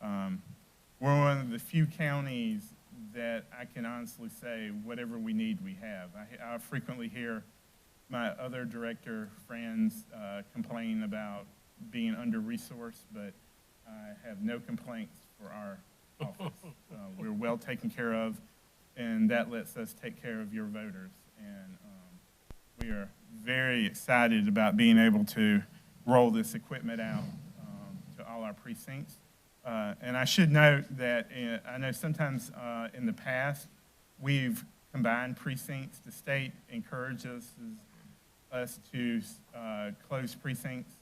[SPEAKER 16] We're one of the few counties that I can honestly say whatever we need, we have. I frequently hear my other director friends complain about being under-resourced, but I have no complaints for our office. We're well taken care of, and that lets us take care of your voters. And we are very excited about being able to roll this equipment out to all our precincts. And I should note that I know sometimes in the past we've combined precincts. The state encourages us to close precincts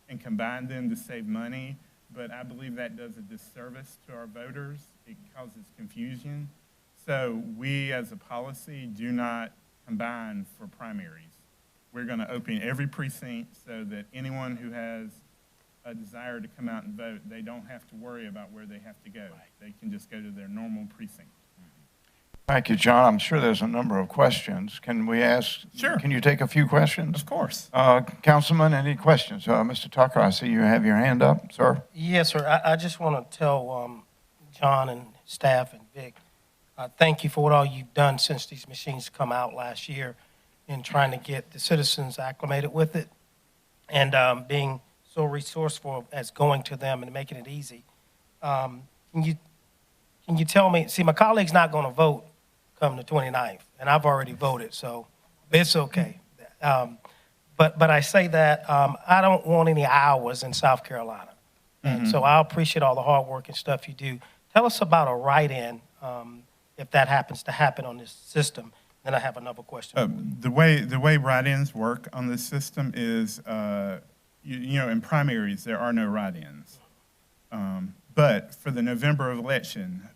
[SPEAKER 16] and combine them to save money, but I believe that does a disservice to our voters. It causes confusion. So we, as a policy, do not combine for primaries. We're going to open every precinct so that anyone who has a desire to come out and vote, they don't have to worry about where they have to go. They can just go to their normal precinct.
[SPEAKER 1] Thank you, John. I'm sure there's a number of questions. Can we ask?
[SPEAKER 16] Sure.
[SPEAKER 1] Can you take a few questions?
[SPEAKER 16] Of course.
[SPEAKER 1] Councilman, any questions? Mr. Tucker, I see you have your hand up, sir.
[SPEAKER 9] Yes, sir. I just want to tell John and staff and Vic, thank you for what all you've done since these machines come out last year in trying to get the citizens acclimated with it and being so resourceful as going to them and making it easy. Can you tell me, see, my colleague's not going to vote come the 29th, and I've already voted, so it's okay. But I say that I don't want any hours in South Carolina. And so I appreciate all the hard work and stuff you do. Tell us about a write-in if that happens to happen on this system. Then I have another question.
[SPEAKER 16] The way write-ins work on this system is, in primaries, there are no write-ins. But for the November election,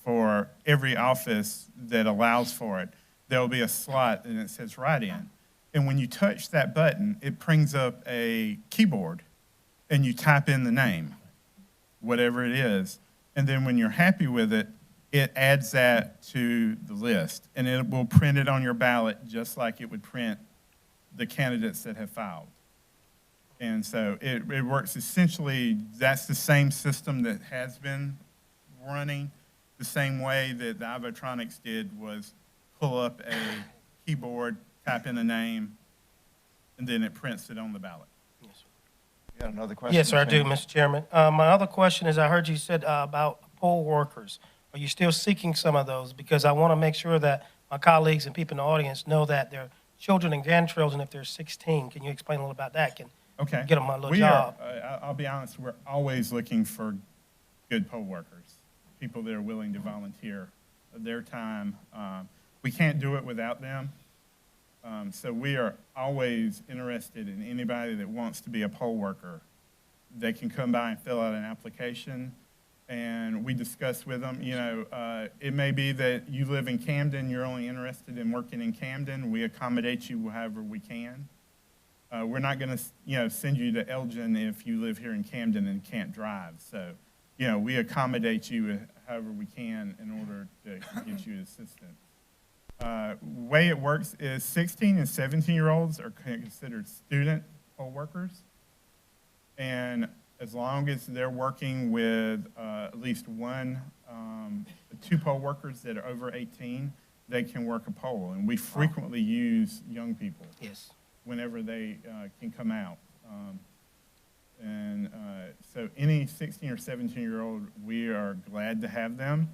[SPEAKER 16] for every office that allows for it, there will be a slot and it says write-in. And when you touch that button, it brings up a keyboard and you type in the name, whatever it is. And then when you're happy with it, it adds that to the list. And it will print it on your ballot just like it would print the candidates that have filed. And so it works essentially, that's the same system that has been running. The same way that the iVotronics did was pull up keyboard, type in a name, and then it prints it on the ballot.
[SPEAKER 9] Yes, sir.
[SPEAKER 1] You got another question?
[SPEAKER 9] Yes, sir, I do,
[SPEAKER 1] Sam?
[SPEAKER 9] Mr. Chairman. My other question is, I heard you said about poll workers. Are you still seeking some of those? Because I want to make sure that my colleagues and people in the audience know that their children and grandchildren, if they're 16, can you explain a little about that? Can
[SPEAKER 16] Okay.
[SPEAKER 9] get them a little
[SPEAKER 16] We
[SPEAKER 9] job?
[SPEAKER 16] I'll be honest, we're always looking for good poll workers, people that are willing to volunteer their time. We can't do it without them. So we are always interested in anybody that wants to be a poll worker. They can come by and fill out an application, and we discuss with them. You know, it may be that you live in Camden, you're only interested in working in Camden. We accommodate you however we can. We're not going to, send you to Elgin if you live here in Camden and can't drive. So, we accommodate you however we can in order to get you assistance. Way it works is 16 and 17-year-olds are considered student poll workers. And as long as they're working with at least two poll workers that are over 18, they can work a poll. And we frequently use young people.
[SPEAKER 9] Yes.
[SPEAKER 16] Whenever they can come out. So any 16 or 17-year-old, we are glad to have them.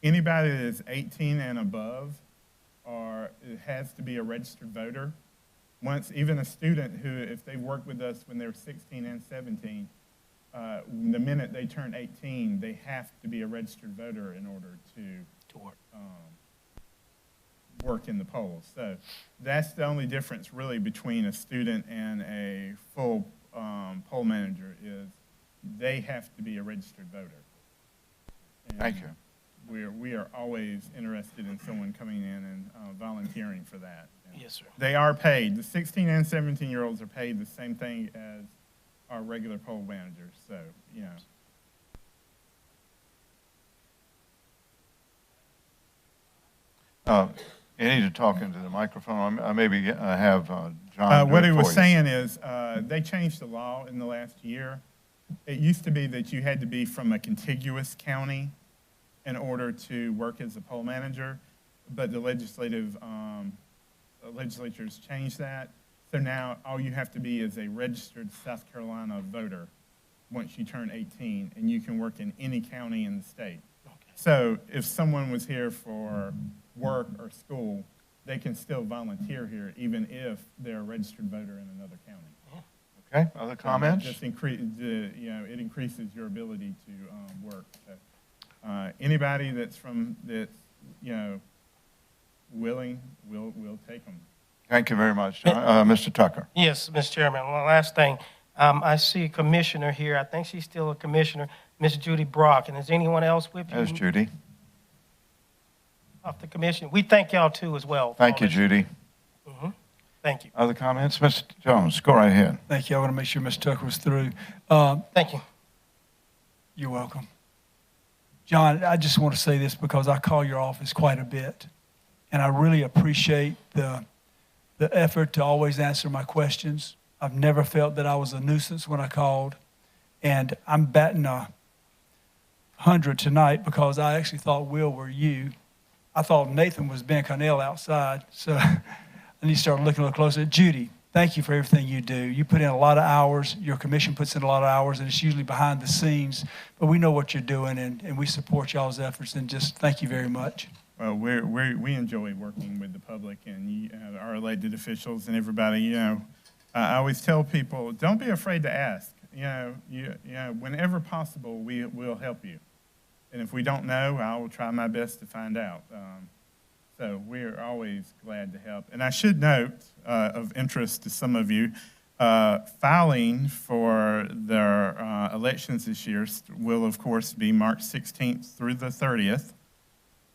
[SPEAKER 16] Anybody that is 18 and above it has to be a registered voter. Even a student who, if they worked with us when they were 16 and 17, the minute they turn 18, they have to be a registered voter in order to work in the polls. So that's the only difference really between a student and a full poll manager is they have to be a registered voter. And
[SPEAKER 1] Thank you.
[SPEAKER 16] We are always interested in someone coming in and volunteering for that. And
[SPEAKER 9] Yes, sir.
[SPEAKER 16] they are paid. The 16 and 17-year-olds are paid the same thing as our regular poll managers. So,
[SPEAKER 1] You need to talk into the microphone. I maybe have John do
[SPEAKER 16] what
[SPEAKER 1] it
[SPEAKER 16] he
[SPEAKER 1] for
[SPEAKER 16] was
[SPEAKER 1] you.
[SPEAKER 16] saying is they changed the law in the last year. It used to be that you had to be from a contiguous county in order to work as a poll manager, but the legislatures changed that. So now all you have to be is a registered South Carolina voter once you turn 18, and you can work in any county in the state.
[SPEAKER 9] Okay.
[SPEAKER 16] So if someone was here for work or school, they can still volunteer here even if they're a registered voter in another county.
[SPEAKER 1] Okay, other comments?
[SPEAKER 16] Just it increases your ability to work. So, anybody that's willing, we'll take them.
[SPEAKER 1] Thank you very much. Mr. Tucker.
[SPEAKER 9] Yes, Mr. Chairman. One last thing. I see a commissioner here. I think she's still a commissioner, Ms. Judy Brock. And is anyone else with you?
[SPEAKER 1] There's Judy.
[SPEAKER 9] Off the commission. We thank y'all too as well.
[SPEAKER 1] Thank you, Judy.
[SPEAKER 9] Mm-hmm. Thank you.
[SPEAKER 1] Other comments? Mr. Jones, go right ahead.
[SPEAKER 13] Thank you. I want to make sure Mr. Tucker was through.
[SPEAKER 9] Thank you.
[SPEAKER 13] You're welcome. John, I just want to say this because I call your office quite a bit, and I really appreciate the effort to always answer my questions. I've never felt that I was a nuisance when I called, and I'm batting 100 tonight because I actually thought Will were you. I thought Nathan was Ben Connell outside, so I need to start looking a little closer. Judy, thank you for everything you do. You put in a lot of hours. Your commission puts in a lot of hours, and it's usually behind the scenes. But we know what you're doing, and we support y'all's efforts, and just thank you very much.
[SPEAKER 16] Well, we enjoy working with the public and our elected officials and everybody. I always tell people, don't be afraid to ask. Whenever possible, we'll help you. And if we don't know, I will try my best to find out. So we're always glad to help. And I should note, of interest to some of you, filing for their elections this year will, of course, be March 16th through the 30th.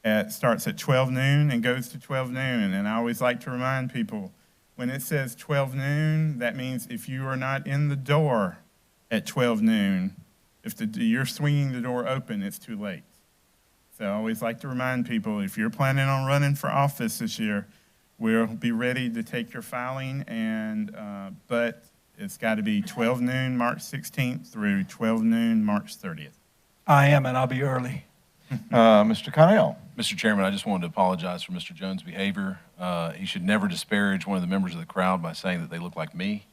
[SPEAKER 16] It starts at 12 noon and goes to 12 noon. And I always like to remind people, when it says 12 noon, that means if you are not in the door at 12 noon, if you're swinging the door open, it's too late. So I always like to remind people, if you're planning on running for office this year, we'll be ready to take your filing, but it's got to be 12 noon March 16th through 12 noon March 30th.
[SPEAKER 13] I am, and I'll be early.
[SPEAKER 1] Mr. Connell.
[SPEAKER 14] Mr. Chairman, I just wanted to apologize for Mr. Jones' behavior. He should never disparage one of the members of the crowd by saying that they look like me.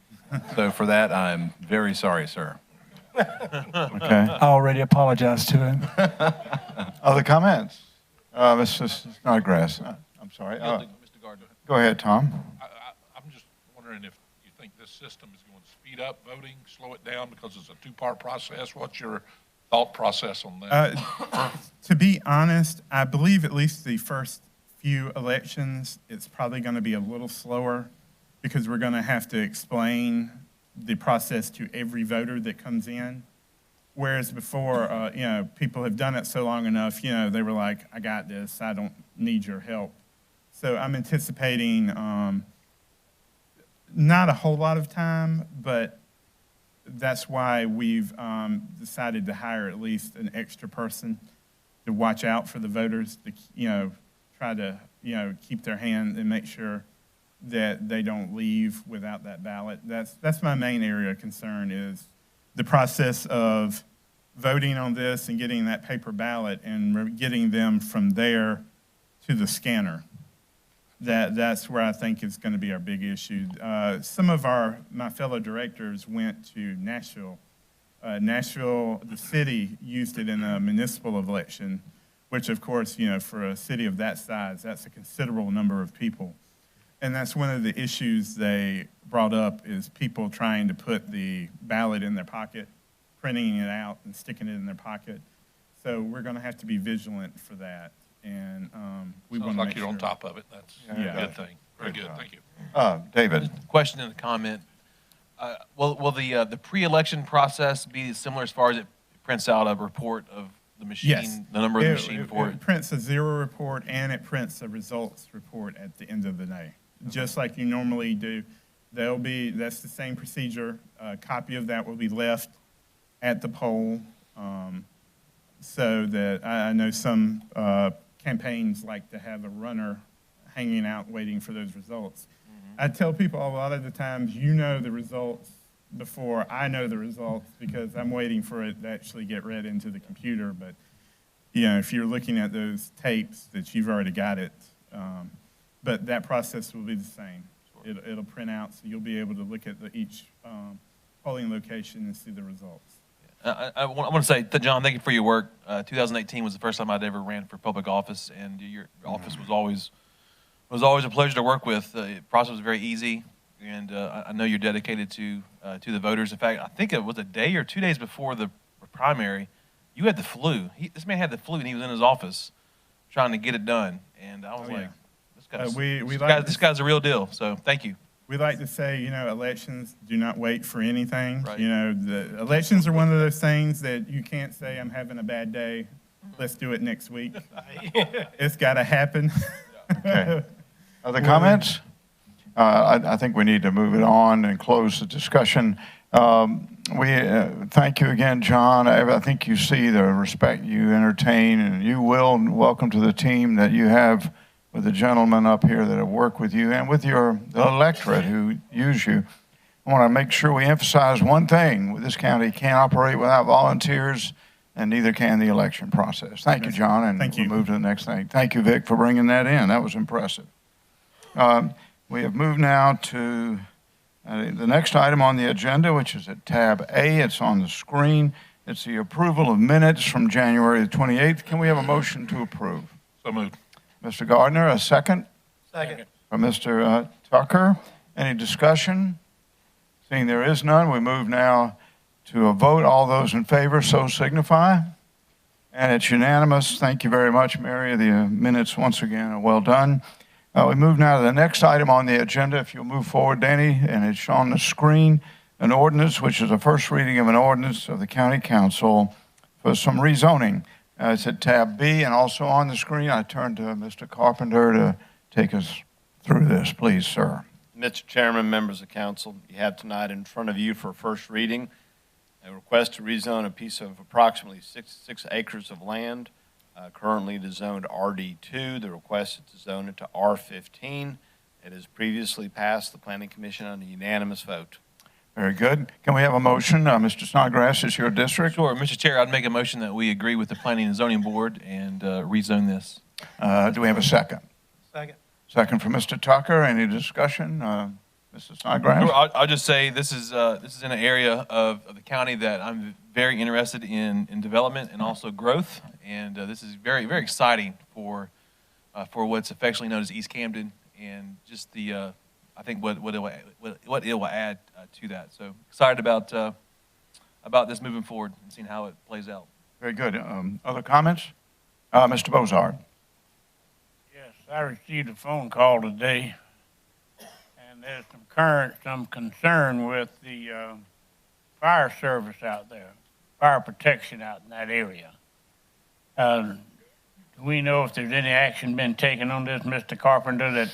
[SPEAKER 14] So for that, I'm very sorry, sir.
[SPEAKER 1] Okay.
[SPEAKER 13] I already apologized to him.
[SPEAKER 1] Other comments? Mr. Snodgrass, I'm sorry.
[SPEAKER 17] Mr. Gardner,
[SPEAKER 1] Go ahead, Tom.
[SPEAKER 17] I'm just wondering if you think this system is going to speed up voting, slow it down, because it's a two-part process. What's your thought process on that?
[SPEAKER 16] To be honest, I believe at least the first few elections, it's probably going to be a little slower because we're going to have to explain the process to every voter that comes in. Whereas before, people have done it so long enough, they were like, I got this, I don't need your help. So I'm anticipating not a whole lot of time, but that's why we've decided to hire at least an extra person to watch out for the voters, to, try to, keep their hand and make sure that they don't leave without that ballot. That's my main area of concern is the process of voting on this and getting that paper ballot and getting them from there to the scanner. That's where I think is going to be our big issue. Some of my fellow directors went to Nashville. Nashville, the city, used it in a municipal election, which of course, for a city of that size, that's a considerable number of people. And that's one of the issues they brought up is people trying to put the ballot in their pocket, printing it out and sticking it in their pocket. So we're going to have to be vigilant for that. And we want
[SPEAKER 17] Sounds
[SPEAKER 16] to
[SPEAKER 17] like you're on top of it. That's a good thing. Very good. Thank you.
[SPEAKER 1] David.
[SPEAKER 2] Question and a comment. Will the pre-election process be similar as far as it prints out a report of the machine,
[SPEAKER 16] yes.
[SPEAKER 2] the number of the machine for it?
[SPEAKER 16] It prints a zero report and it prints a results report at the end of the day, just like you normally do. That's the same procedure. A copy of that will be left at the poll, so that I know some campaigns like to have a runner hanging out waiting for those results. I tell people a lot of the times, the results before I know the results because I'm waiting for it to actually get read into the computer. But, if you're looking at those tapes that you've already got it, but that process will be the same. It'll print out, so you'll be able to look at each polling location and see the results.
[SPEAKER 2] I want to say, John, thank you for your work. 2018 was the first time I'd ever ran for public office, and your office was always a pleasure to work with. The process was very easy, and I know you're dedicated to the voters. In fact, I think it was a day or 2 days before the primary, you had the flu. This man had the flu, and he was in his office trying to get it done. And I was this guy's a real deal. So thank you.
[SPEAKER 16] We like to say, elections do not wait for anything.
[SPEAKER 2] Right.
[SPEAKER 16] The elections are one of those things that you can't say, I'm having a bad day, let's do it next week. It's got to happen.
[SPEAKER 1] Okay. Other comments? I think we need to move it on and close the discussion. We thank you again, John. I think you see the respect you entertain, and you will. Welcome to the team that you have with the gentlemen up here that have worked with you and with the electorate who use you. I want to make sure we emphasize one thing. This county can't operate without volunteers, and neither can the election process. Thank you, John, and we'll move to the next thing. Thank you, Vic, for bringing that in. That was impressive. We have moved now to the next item on the agenda, which is at tab A. It's on the screen. It's the approval of minutes from January the 28th. Can we have a motion to approve?
[SPEAKER 17] So moved.
[SPEAKER 1] Mr. Gardner, a second?
[SPEAKER 9] Second.
[SPEAKER 1] From Mr. Tucker. Any discussion? Seeing there is none, we move now to a vote. All those in favor, so signify. And it's unanimous. Thank you very much, Mary. The minutes, once again, are well done. We move now to the next item on the agenda. If you'll move forward, Danny, and it's on the screen, an ordinance, which is a first reading of an ordinance of the County Council for some rezoning. It's at tab B, and also on the screen, I turn to Mr. Carpenter to take us through this. Please, sir.
[SPEAKER 12] Mr. Chairman, members of council, you have tonight in front of you for first reading a request to rezone a piece of approximately 6 acres of land. Currently it is zoned RD2. The request is to zone it to R15. It has previously passed the Planning Commission on a unanimous vote.
[SPEAKER 1] Very good. Can we have a motion? Mr. Snodgrass, is your district?
[SPEAKER 2] Sure. Mr. Chair, I'd make a motion that we agree with the Planning and Zoning Board and rezone this.
[SPEAKER 1] Do we have a second?
[SPEAKER 9] Second.
[SPEAKER 1] Second from Mr. Tucker. Any discussion? Mr. Snodgrass?
[SPEAKER 2] I'll just say this is in an area of the county that I'm very interested in development and also growth, and this is very, very exciting for what's affectionately known as East Camden, and just the I think what it will add to that. So excited about this moving forward and seeing how it plays out.
[SPEAKER 1] Very good. Other comments? Mr. Bozard.
[SPEAKER 18] Yes, I received a phone call today, and there's some concern with the fire service out there, fire protection out in that area. Do we know if there's any action been taken on this, Mr. Carpenter, that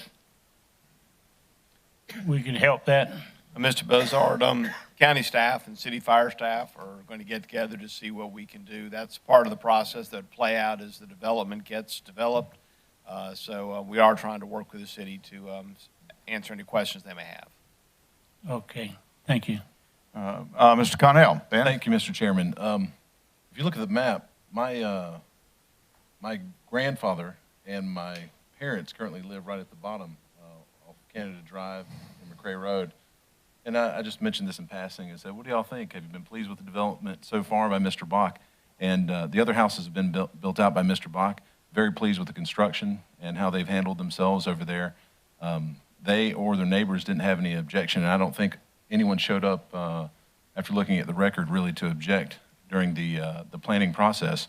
[SPEAKER 18] we could help that?
[SPEAKER 12] Mr. Bozard, county staff and city fire staff are going to get together to see what we can do. That's part of the process that will play out as the development gets developed. So we are trying to work with the city to answer any questions they may have.
[SPEAKER 18] Okay, thank you.
[SPEAKER 1] Mr. Connell. Ben?
[SPEAKER 14] Thank you, Mr. Chairman. If you look at the map, my grandfather and my parents currently live right at the bottom off Canada Drive and McRae Road. And I just mentioned this in passing and said, what do y'all think? Have you been pleased with the development so far by Mr. Bach? And the other houses have been built out by Mr. Bach. Very pleased with the construction and how they've handled themselves over there. They or their neighbors didn't have any objection, and I don't think anyone showed up after looking at the record really to object during the planning process.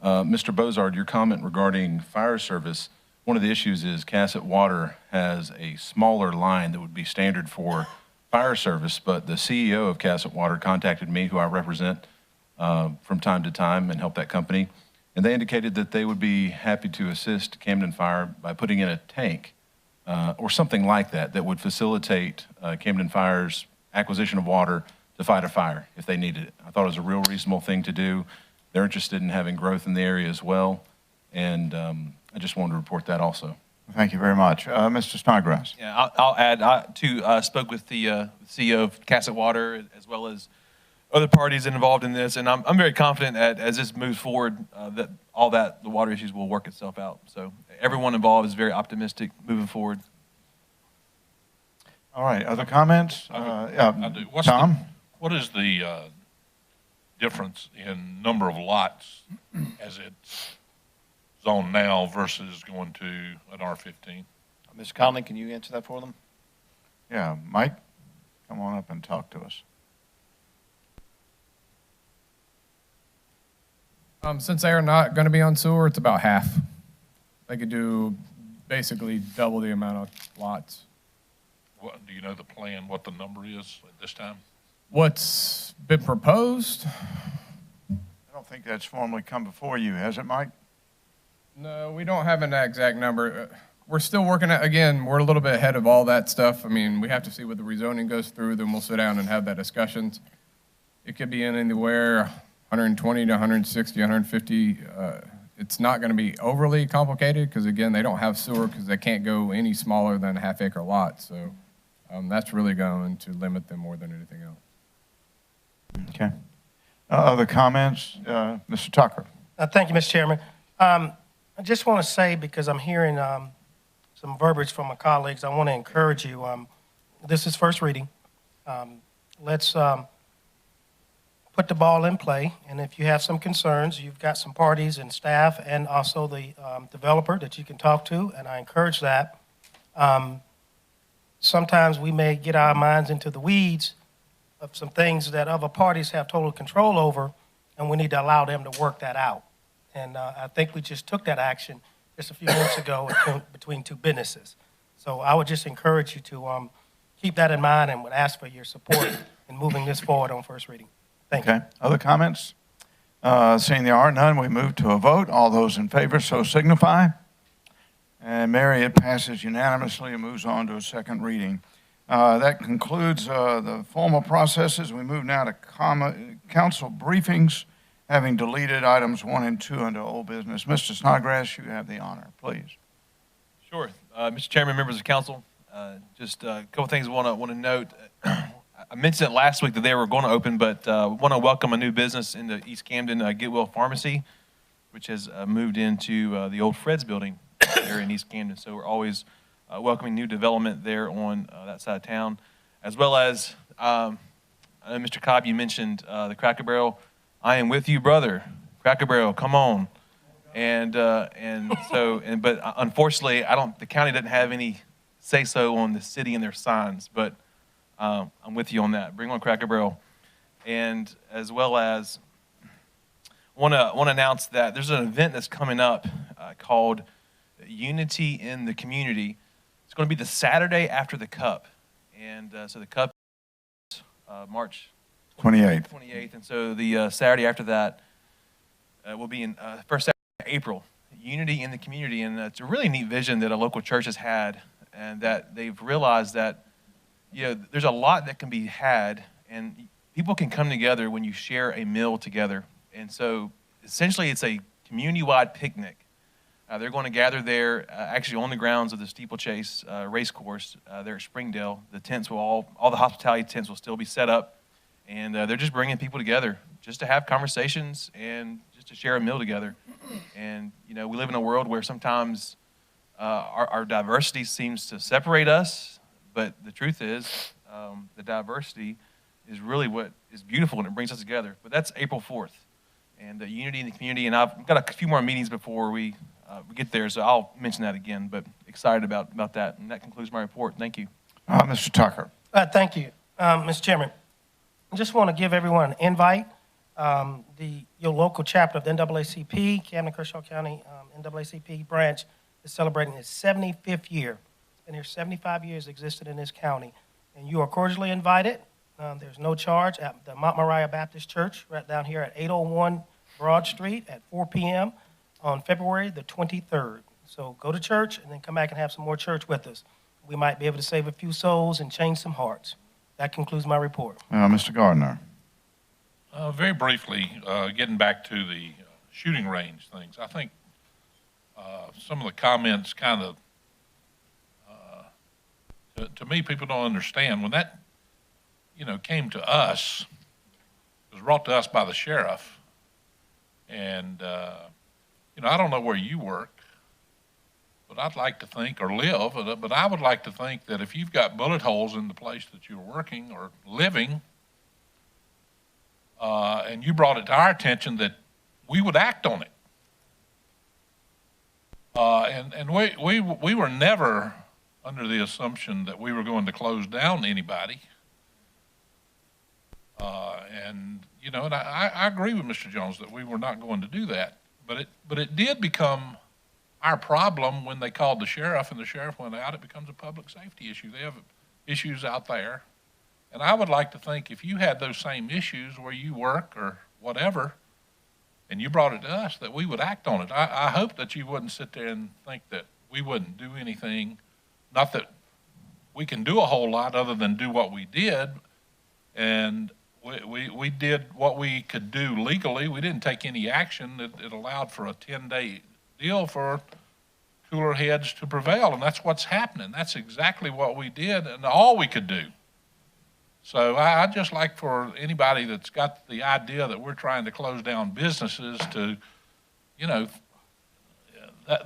[SPEAKER 14] Mr. Bozard, your comment regarding fire service, one of the issues is Cassett Water has a smaller line that would be standard for fire service, but the CEO of Cassett Water contacted me, who I represent from time to time and help that company, and they indicated that they would be happy to assist Camden Fire by putting in a tank or something like that that would facilitate Camden Fire's acquisition of water to fight a fire if they needed it. I thought it was a real reasonable thing to do. They're interested in having growth in the area as well, and I just wanted to report that also.
[SPEAKER 1] Thank you very much. Mr. Snodgrass.
[SPEAKER 2] Yeah, I'll add, I spoke with the CEO of Cassett Water as well as other parties involved in this, and I'm very confident that as this moves forward, that the water issues will work itself out. So everyone involved is very optimistic moving forward.
[SPEAKER 1] All right, other comments?
[SPEAKER 17] I do.
[SPEAKER 1] Tom?
[SPEAKER 17] What is the difference in number of lots as it's zoned now versus going to an R-15?
[SPEAKER 12] Mr. Conley, can you answer that for them?
[SPEAKER 1] Yeah, Mike, come on up and talk to us.
[SPEAKER 19] Since they're not going to be on sewer, it's about half. They could do basically double the amount of lots.
[SPEAKER 17] What, do you know the plan, what the number is at this time?
[SPEAKER 19] What's been proposed?
[SPEAKER 1] I don't think that's formally come before you, has it, Mike?
[SPEAKER 19] No, we don't have an exact number. We're still working at, again, we're a little bit ahead of all that stuff. I mean, we have to see what the rezoning goes through, then we'll sit down and have that discussions. It could be in anywhere 120 to 160, 150. It's not going to be overly complicated because, again, they don't have sewer because they can't go any smaller than a half-acre lot. So that's really going to limit them more than anything else.
[SPEAKER 1] Okay. Other comments? Mr. Tucker.
[SPEAKER 9] Thank you, Mr. Chairman. I just want to say, because I'm hearing some verbiage from my colleagues, I want to encourage you. This is first reading. Let's put the ball in play, and if you have some concerns, you've got some parties and staff and also the developer that you can talk to, and I encourage that. Sometimes we may get our minds into the weeds of some things that other parties have total control over, and we need to allow them to work that out. And I think we just took that action just a few months ago between two businesses. So I would just encourage you to keep that in mind and would ask for your support in moving this forward on first reading. Thank you.
[SPEAKER 1] Okay. Other comments? Seeing there are none, we move to a vote. All those in favor, so signify. And Mary, it passes unanimously and moves on to a second reading. That concludes the formal processes. We move now to council briefings, having deleted items 1 and 2 under old business. Mr. Snodgrass, you have the honor, please.
[SPEAKER 2] Sure. Mr. Chairman, members of council, just a couple things I want to note. I mentioned it last week that they were going to open, but want to welcome a new business into East Camden, Get Well Pharmacy. which has moved into the old Fred's building there in East Camden. So we're always welcoming new development there on that side of town, as well as, I know Mr. Cobb, you mentioned the Cracker Barrel. I am with you, brother. Cracker Barrel, come on. But unfortunately, the county doesn't have any say-so on the city and their signs, but I'm with you on that. Bring on Cracker Barrel. And as well as, want to announce that there's an event that's coming up called Unity in the Community. It's going to be the Saturday after the Cup. And so the Cup is March
[SPEAKER 1] 28th.
[SPEAKER 2] And so the Saturday after that will be in first Saturday of April. Unity in the Community. And it's a really neat vision that a local church has had, and that they've realized that, there's a lot that can be had, and people can come together when you share a meal together. And so essentially it's a community-wide picnic. They're going to gather there actually on the grounds of the Steeplechase race course there at Springdale. The tents will all the hospitality tents will still be set up, and they're just bringing people together just to have conversations and just to share a meal together. And, we live in a world where sometimes our diversity seems to separate us, but the truth is the diversity is really what is beautiful, and it brings us together. But that's April 4th, and Unity in the Community. And I've got a few more meetings before we get there, so I'll mention that again. But excited about that. And that concludes my report. Thank you.
[SPEAKER 1] Mr. Tucker.
[SPEAKER 9] Thank you, Mr. Chairman. I just want to give everyone an invite. Your local chapter of the NAACP, Camden Kershaw County NAACP branch, is celebrating its 75th year. It's been here 75 years, existed in this county. And you are cordially invited. There's no charge at the Mount Moriah Baptist Church right down here at 801 Broad Street at 4 p.m. on February the 23rd. So go to church and then come back and have some more church with us. We might be able to save a few souls and change some hearts. That concludes my report.
[SPEAKER 1] Mr. Gardner.
[SPEAKER 17] Very briefly, getting back to the shooting range things, I think some of the comments kind of, to me, people don't understand. When that, came to us, it was brought to us by the sheriff. And, I don't know where you work, but I'd like to think, or live, but I would like to think that if you've got bullet holes in the place that you're working or living, and you brought it to our attention, that we would act on it. And we were never under the assumption that we were going to close down anybody. And I agree with Mr. Jones that we were not going to do that. But it did become our problem when they called the sheriff and the sheriff went out. It becomes a public safety issue. They have issues out there. And I would like to think if you had those same issues where you work or whatever, and you brought it to us, that we would act on it. I hope that you wouldn't sit there and think that we wouldn't do anything. Not that we can do a whole lot other than do what we did. And we did what we could do legally. We didn't take any action. It allowed for a 10-day deal for cooler heads to prevail, and that's what's happening. That's exactly what we did and all we could do. So I'd just like for anybody that's got the idea that we're trying to close down businesses to,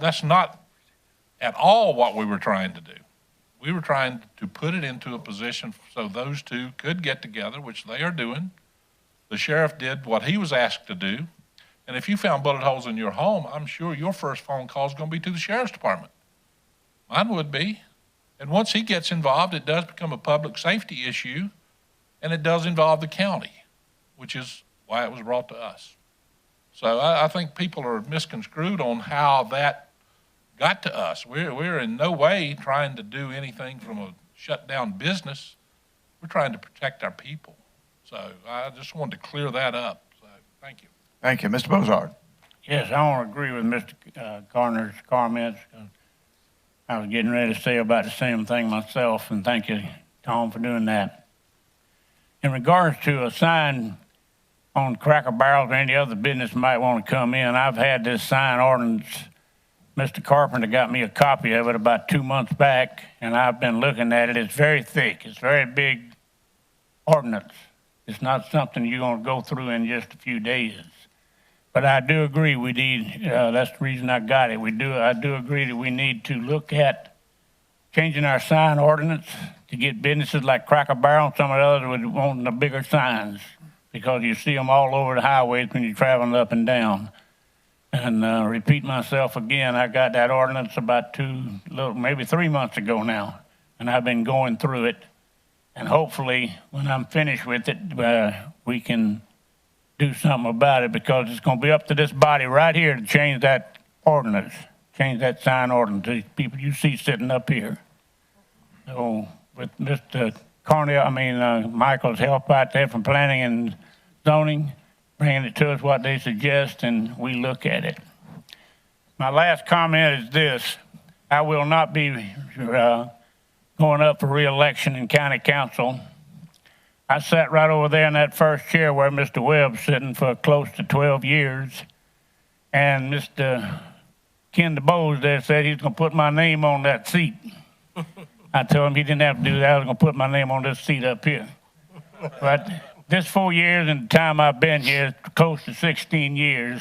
[SPEAKER 17] that's not at all what we were trying to do. We were trying to put it into a position so those two could get together, which they are doing. The sheriff did what he was asked to do. And if you found bullet holes in your home, I'm sure your first phone call is going to be to the sheriff's department. Mine would be. And once he gets involved, it does become a public safety issue, and it does involve the county, which is why it was brought to us. So I think people are misconstrued on how that got to us. We're in no way trying to do anything from a shut down business. We're trying to protect our people. So I just wanted to clear that up. So thank you.
[SPEAKER 1] Thank you. Mr. Bozard.
[SPEAKER 18] Yes, I want to agree with Mr. Garner's comments. I was getting ready to say about the same thing myself, and thank you, Tom, for doing that. In regards to a sign on Cracker Barrels or any other business might want to come in, I've had this sign ordinance. Mr. Carpenter got me a copy of it about 2 months back, and I've been looking at it. It's very thick. It's very big ordinance. It's not something you're going to go through in just a few days. But I do agree we need, that's the reason I got it. I do agree that we need to look at changing our sign ordinance to get businesses like Cracker Barrel and some of the others with wanting the bigger signs, because you see them all over the highways when you're traveling up and down. And repeat myself again, I got that ordinance about maybe 3 months ago now, and I've been going through it. And hopefully, when I'm finished with it, we can do something about it, because it's going to be up to this body right here to change that ordinance, change that sign ordinance, these people you see sitting up here. So with Mr. Michael's help out there from planning and zoning, bringing it to us what they suggest, and we look at it. My last comment is this: I will not be going up for re-election in county council. I sat right over there in that first chair where Mr. Webb's sitting for close to 12 years, and Mr. Ken DeBose there said he's going to put my name on that seat. I told him he didn't have to do that. I was going to put my name on this seat up here. But this 4 years and the time I've been here, close to 16 years,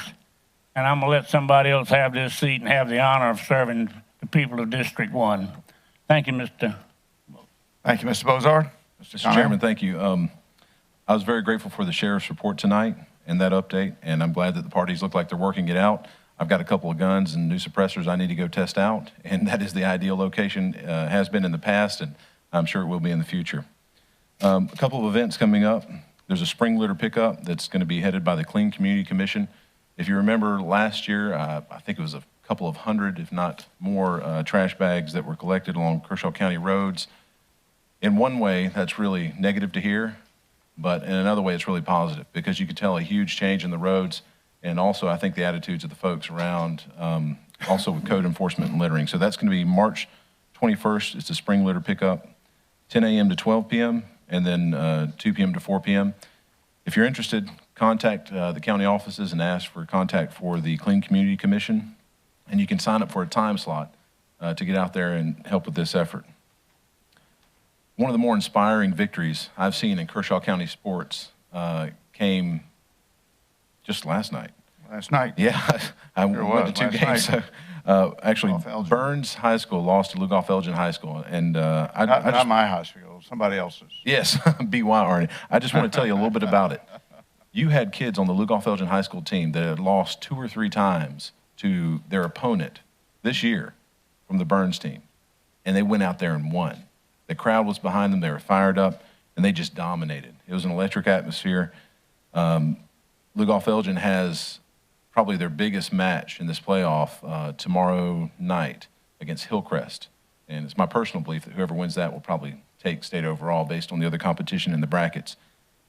[SPEAKER 18] and I'm going to let somebody else have this seat and have the honor of serving the people of District 1. Thank you, Mr.
[SPEAKER 1] Thank you, Mr. Bozard.
[SPEAKER 14] Mr. Chairman, thank you. I was very grateful for the sheriff's report tonight and that update, and I'm glad that the parties look like they're working it out. I've got a couple of guns and new suppressors I need to go test out, and that is the ideal location, has been in the past, and I'm sure it will be in the future. A couple of events coming up. There's a spring litter pickup that's going to be headed by the Clean Community Commission. If you remember last year, I think it was a couple of hundred, if not more, trash bags that were collected along Kershaw County roads. In one way, that's really negative to hear, but in another way, it's really positive, because you could tell a huge change in the roads, and also I think the attitudes of the folks around, also with code enforcement and littering. So that's going to be March 21st. It's a spring litter pickup, 10 a.m. to 12 p.m., and then 2 p.m. to 4 p.m. If you're interested, contact the county offices and ask for contact for the Clean Community Commission, and you can sign up for a time slot to get out there and help with this effort. One of the more inspiring victories I've seen in Kershaw County sports came just last night.
[SPEAKER 1] Last night?
[SPEAKER 14] Yeah, I went to 2 games. So, actually, Burns High School lost to Lugoff Elgin High School. And
[SPEAKER 1] not my high school, somebody else's.
[SPEAKER 14] Yes, BY Arnie. I just want to tell you a little bit about it. You had kids on the Lugoff Elgin High School team that had lost 2 or 3 times to their opponent this year from the Burns team, and they went out there and won. The crowd was behind them. They were fired up, and they just dominated. It was an electric atmosphere. Lugoff Elgin has probably their biggest match in this playoff tomorrow night against Hillcrest. And it's my personal belief that whoever wins that will probably take state overall based on the other competition in the brackets.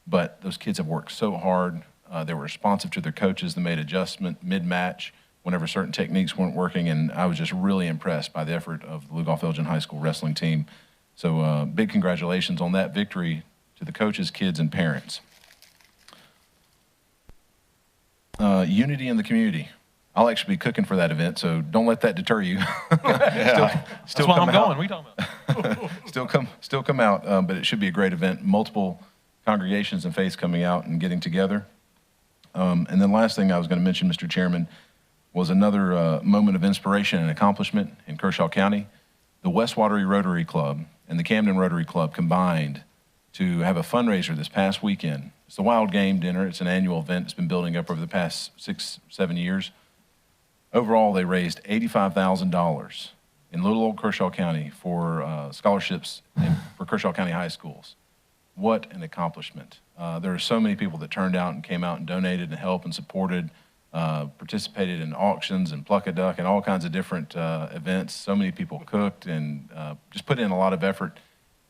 [SPEAKER 14] But those kids have worked so hard. They were responsive to their coaches. They made adjustment mid-match whenever certain techniques weren't working, and I was just really impressed by the effort of the Lugoff Elgin High School wrestling team. So big congratulations on that victory to the coaches, kids, and parents. Unity in the community. I'll actually be cooking for that event, so don't let that deter you.
[SPEAKER 2] That's why I'm going. What are you talking
[SPEAKER 14] about? still come out, but it should be a great event. Multiple congregations and faiths coming out and getting together. And then last thing I was going to mention, Mr. Chairman, was another moment of inspiration and accomplishment in Kershaw County. The West Watery Rotary Club and the Camden Rotary Club combined to have a fundraiser this past weekend. It's the Wild Game Dinner. It's an annual event. It's been building up over the past 6-7 years. Overall, they raised $85,000 in little old Kershaw County for scholarships for Kershaw County high schools. What an accomplishment. There are so many people that turned out and came out and donated and helped and supported, participated in auctions and Pluck-a-Duck and all kinds of different events. So many people cooked and just put in a lot of effort.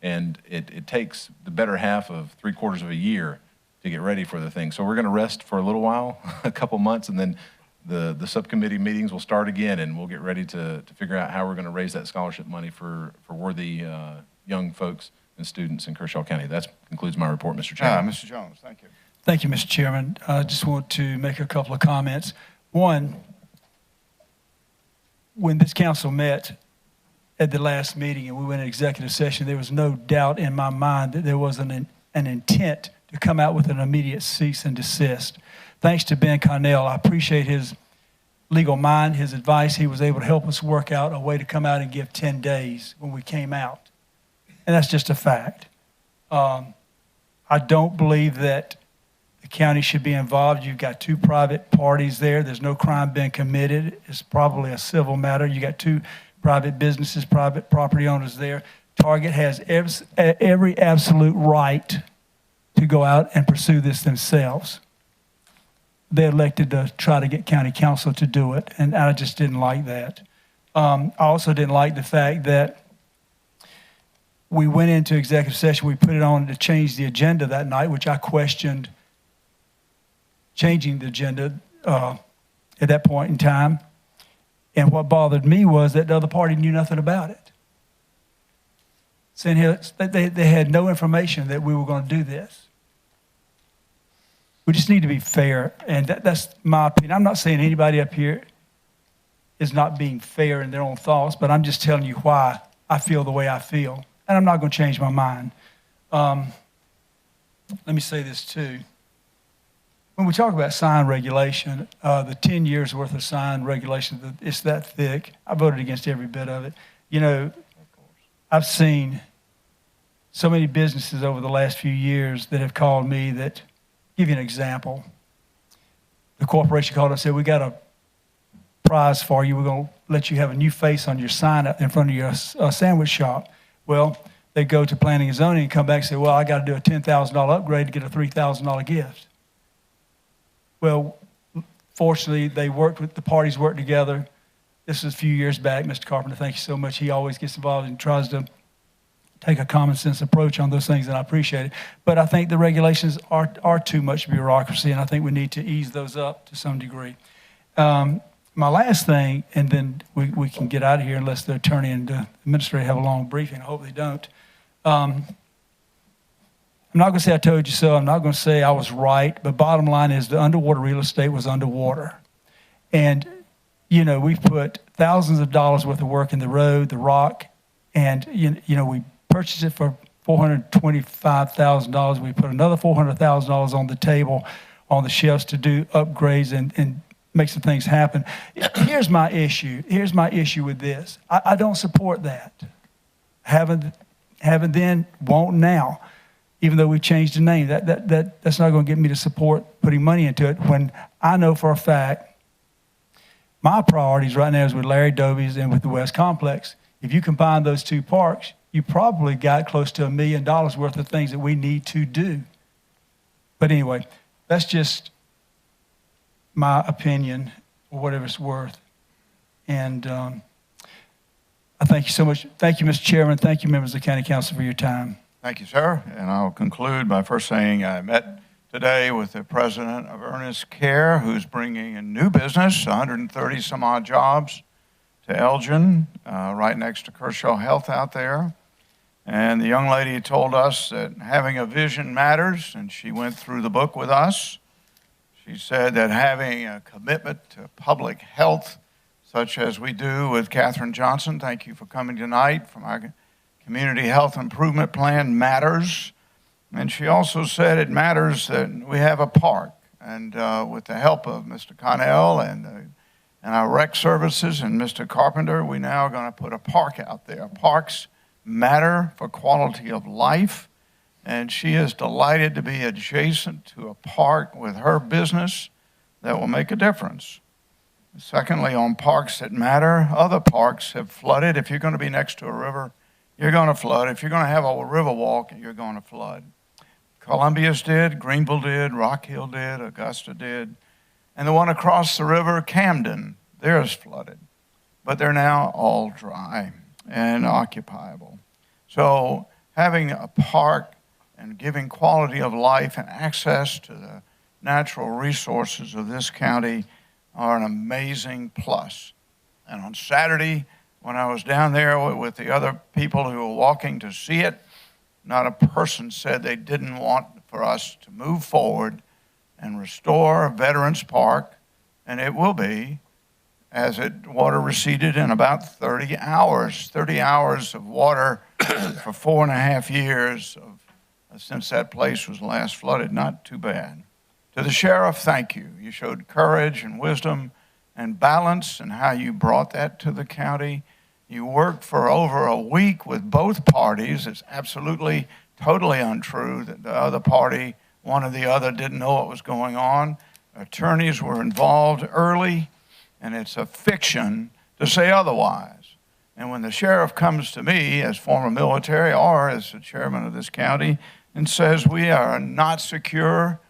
[SPEAKER 14] And it takes the better half of 3/4 of a year to get ready for the thing. So we're going to rest for a little while, a couple months, and then the subcommittee meetings will start again, and we'll get ready to figure out how we're going to raise that scholarship money for worthy young folks and students in Kershaw County. That concludes my report, Mr. Chairman.
[SPEAKER 1] Mr. Jones, thank you.
[SPEAKER 13] Thank you, Mr. Chairman. I just want to make a couple of comments. One, when this council met at the last meeting and we went into executive session, there was no doubt in my mind that there was an intent to come out with an immediate cease and desist. thanks to Ben Connell. I appreciate his legal mind, his advice. He was able to help us work out a way to come out and give 10 days when we came out. And that's just a fact. I don't believe that the county should be involved. You've got two private parties there. There's no crime being committed. It's probably a civil matter. You got two private businesses, private property owners there. Target has every absolute right to go out and pursue this themselves. They elected to try to get county council to do it, and I just didn't like that. I also didn't like the fact that we went into executive session, we put it on to change the agenda that night, which I questioned changing the agenda at that point in time. And what bothered me was that the other party knew nothing about it. Saying here, they had no information that we were going to do this. We just need to be fair, and that's my opinion. I'm not saying anybody up here is not being fair in their own thoughts, but I'm just telling you why I feel the way I feel, and I'm not going to change my mind. Let me say this too. When we talk about sign regulation, the 10 years worth of sign regulation, it's that thick. I voted against every bit of it. You know, I've seen so many businesses over the last few years that have called me that, give you an example. The corporation called and said, we got a prize for you. We're going to let you have a new face on your sign in front of your sandwich shop. Well, they go to planning and zoning and come back and say, well, I got to do a $10,000 upgrade to get a $3,000 gift. Well, fortunately, the parties worked together. This was a few years back. Mr. Carpenter, thank you so much. He always gets involved and tries to take a common sense approach on those things, and I appreciate it. But I think the regulations are too much bureaucracy, and I think we need to ease those up to some degree. My last thing, and then we can get out of here unless the attorney and the administrator have a long briefing. I hope they don't. I'm not going to say I told you so. I'm not going to say I was right. But bottom line is the underwater real estate was underwater. And, you know, we've put thousands of dollars worth of work in the road, the rock, and, you know, we purchased it for $425,000. We put another $400,000 on the table, on the shelves to do upgrades and make some things happen. Here's my issue. Here's my issue with this. I don't support that. Haven't then, won't now. Even though we've changed the name, that's not going to get me to support putting money into it when I know for a fact my priorities right now is with Larry Doby's and with the West Complex. If you combine those two parks, you probably got close to $1 million worth of things that we need to do. But anyway, that's just my opinion, or whatever it's worth. And I thank you so much. Thank you, Mr. Chairman. Thank you, members of the County Council, for your time.
[SPEAKER 1] Thank you, sir. And I'll conclude by first saying I met today with the president of Earnest Care, who's bringing in new business, 130 some odd jobs to Elgin, right next to Kershaw Health out there. And the young lady told us that having a vision matters, and she went through the book with us. She said that having a commitment to public health, such as we do with Katherine Johnson, thank you for coming tonight, from our Community Health Improvement Plan, matters. And she also said it matters that we have a park. And with the help of Mr. Connell and our rec services and Mr. Carpenter, we now are going to put a park out there. Parks matter for quality of life. And she is delighted to be adjacent to a park with her business that will make a difference. Secondly, on parks that matter, other parks have flooded. If you're going to be next to a river, you're going to flood. If you're going to have a river walk, you're going to flood. Columbia's did, Greenville did, Rock Hill did, Augusta did. And the one across the river, Camden, theirs flooded. But they're now all dry and occupiable. So having a park and giving quality of life and access to the natural resources of this county are an amazing plus. And on Saturday, when I was down there with the other people who were walking to see it, not a person said they didn't want for us to move forward and restore Veterans Park, and it will be, as water receded in about 30 hours. 30 hours of water for 4.5 years since that place was last flooded. Not too bad. To the sheriff, thank you. You showed courage and wisdom and balance in how you brought that to the county. You worked for over a week with both parties. It's absolutely, totally untrue that the other party, one or the other, didn't know what was going on. Attorneys were involved early, and it's a fiction to say otherwise. And when the sheriff comes to me as former military or as the chairman of this county and says we are not secure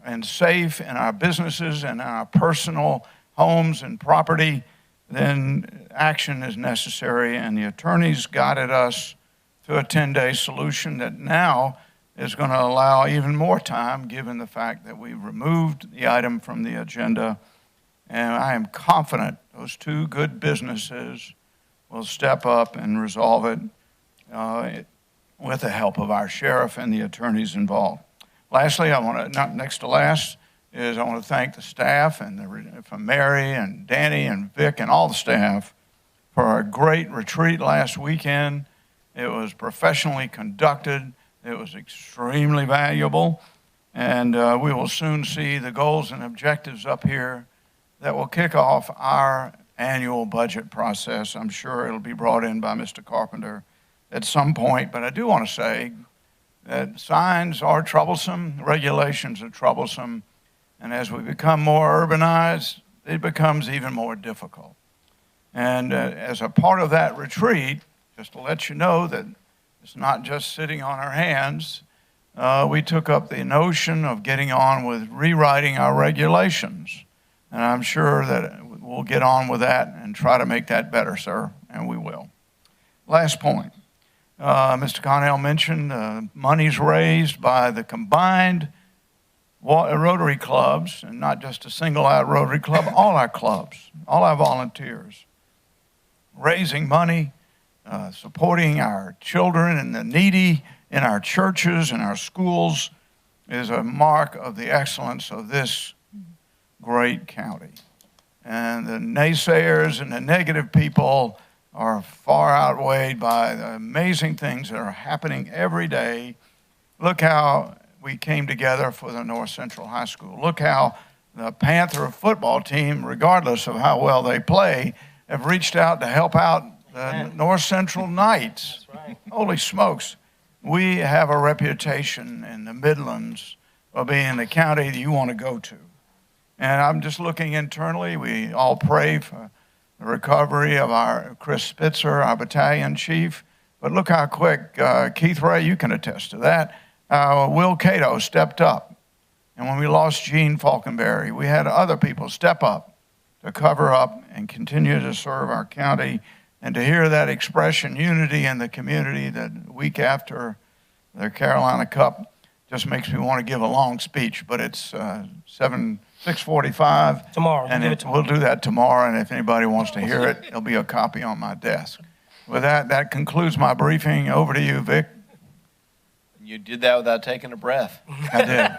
[SPEAKER 1] and safe in our businesses and our personal homes and property, then action is necessary. And the attorneys guided us to a 10-day solution that now is going to allow even more time, given the fact that we removed the item from the agenda. And I am confident those two good businesses will step up and resolve it with the help of our sheriff and the attorneys involved. Lastly, I want to, not next to last, is I want to thank the staff and from Mary and Danny and Vic and all the staff for a great retreat last weekend. It was professionally conducted. It was extremely valuable. And we will soon see the goals and objectives up here that will kick off our annual budget process. I'm sure it'll be brought in by Mr. Carpenter at some point. But I do want to say that signs are troublesome, regulations are troublesome, and as we become more urbanized, it becomes even more difficult. And as a part of that retreat, just to let you know that it's not just sitting on our hands, we took up the notion of getting on with rewriting our regulations. And I'm sure that we'll get on with that and try to make that better, sir, and we will. Last point. Mr. Connell mentioned monies raised by the combined Rotary clubs, and not just a single-out Rotary club, all our clubs, all our volunteers, raising money, supporting our children and the needy in our churches and our schools is a mark of the excellence of this great county. And the naysayers and the negative people are far outweighed by the amazing things that are happening every day. Look how we came together for the North Central High School. Look how the Panther football team, regardless of how well they play, have reached out to help out the North Central Knights.
[SPEAKER 9] That's right.
[SPEAKER 1] Holy smokes. We have a reputation in the Midlands of being the county that you want to go to. And I'm just looking internally. We all pray for the recovery of our Chris Spitzer, our battalion chief. But look how quick, Keith Ray, you can attest to that. Will Cato stepped up. And when we lost Gene Falconberry, we had other people step up to cover up and continue to serve our county. And to hear that expression, unity in the community, that week after the Carolina Cup, just makes me want to give a long speech. But it's 6:45.
[SPEAKER 9] Tomorrow.
[SPEAKER 1] We'll do that tomorrow. And if anybody wants to hear it, there'll be a copy on my desk. With that, that concludes my briefing. Over to you, Vic.
[SPEAKER 12] You did that without taking a breath.
[SPEAKER 1] I did.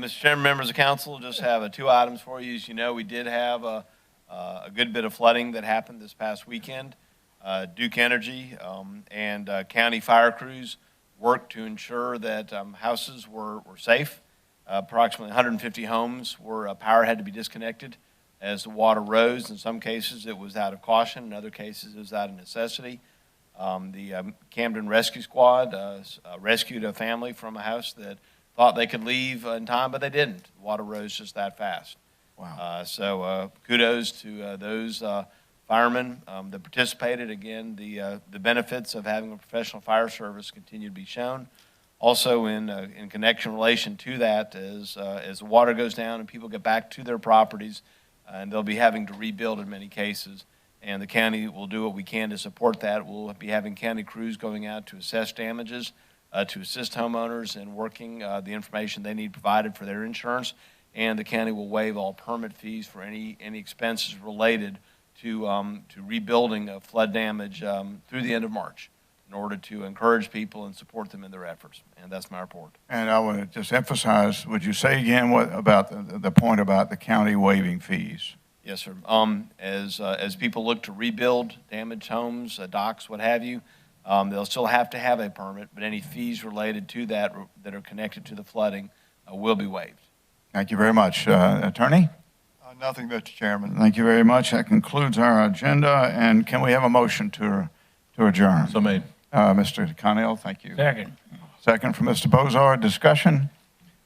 [SPEAKER 12] Mr. Chairman, members of council, just have two items for you. As you know, we did have a good bit of flooding that happened this past weekend. Duke Energy and county fire crews worked to ensure that houses were safe. Approximately 150 homes were power had to be disconnected as the water rose. In some cases, it was out of caution. In other cases, it was out of necessity. The Camden Rescue Squad rescued a family from a house that thought they could leave in time, but they didn't. The water rose just that fast.
[SPEAKER 1] Wow.
[SPEAKER 12] So kudos to those firemen that participated. Again, the benefits of having a professional fire service continue to be shown. Also, in connection relation to that, as the water goes down and people get back to their properties, and they'll be having to rebuild in many cases. And the county will do what we can to support that. We'll be having county crews going out to assess damages, to assist homeowners in working the information they need provided for their insurance. And the county will waive all permit fees for any expenses related to rebuilding of flood damage through the end of March in order to encourage people and support them in their efforts. And that's my report.
[SPEAKER 1] And I want to just emphasize, would you say again what about the point about the county waiving fees?
[SPEAKER 12] Yes, sir. As people look to rebuild damaged homes, docks, what have you, they'll still have to have a permit, but any fees related to that that are connected to the flooding will be waived.
[SPEAKER 1] Thank you very much. Attorney?
[SPEAKER 4] Nothing, Mr. Chairman.
[SPEAKER 1] Thank you very much. That concludes our agenda. And can we have a motion to adjourn?
[SPEAKER 14] So made.
[SPEAKER 1] Mr. Connell, thank you.
[SPEAKER 18] Second.
[SPEAKER 1] Second from Mr. Bozard. Discussion?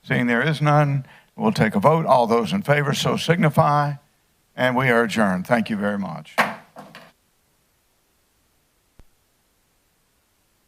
[SPEAKER 1] Seeing there is none, we'll take a vote. All those in favor so signify. And we are adjourned. Thank you very much.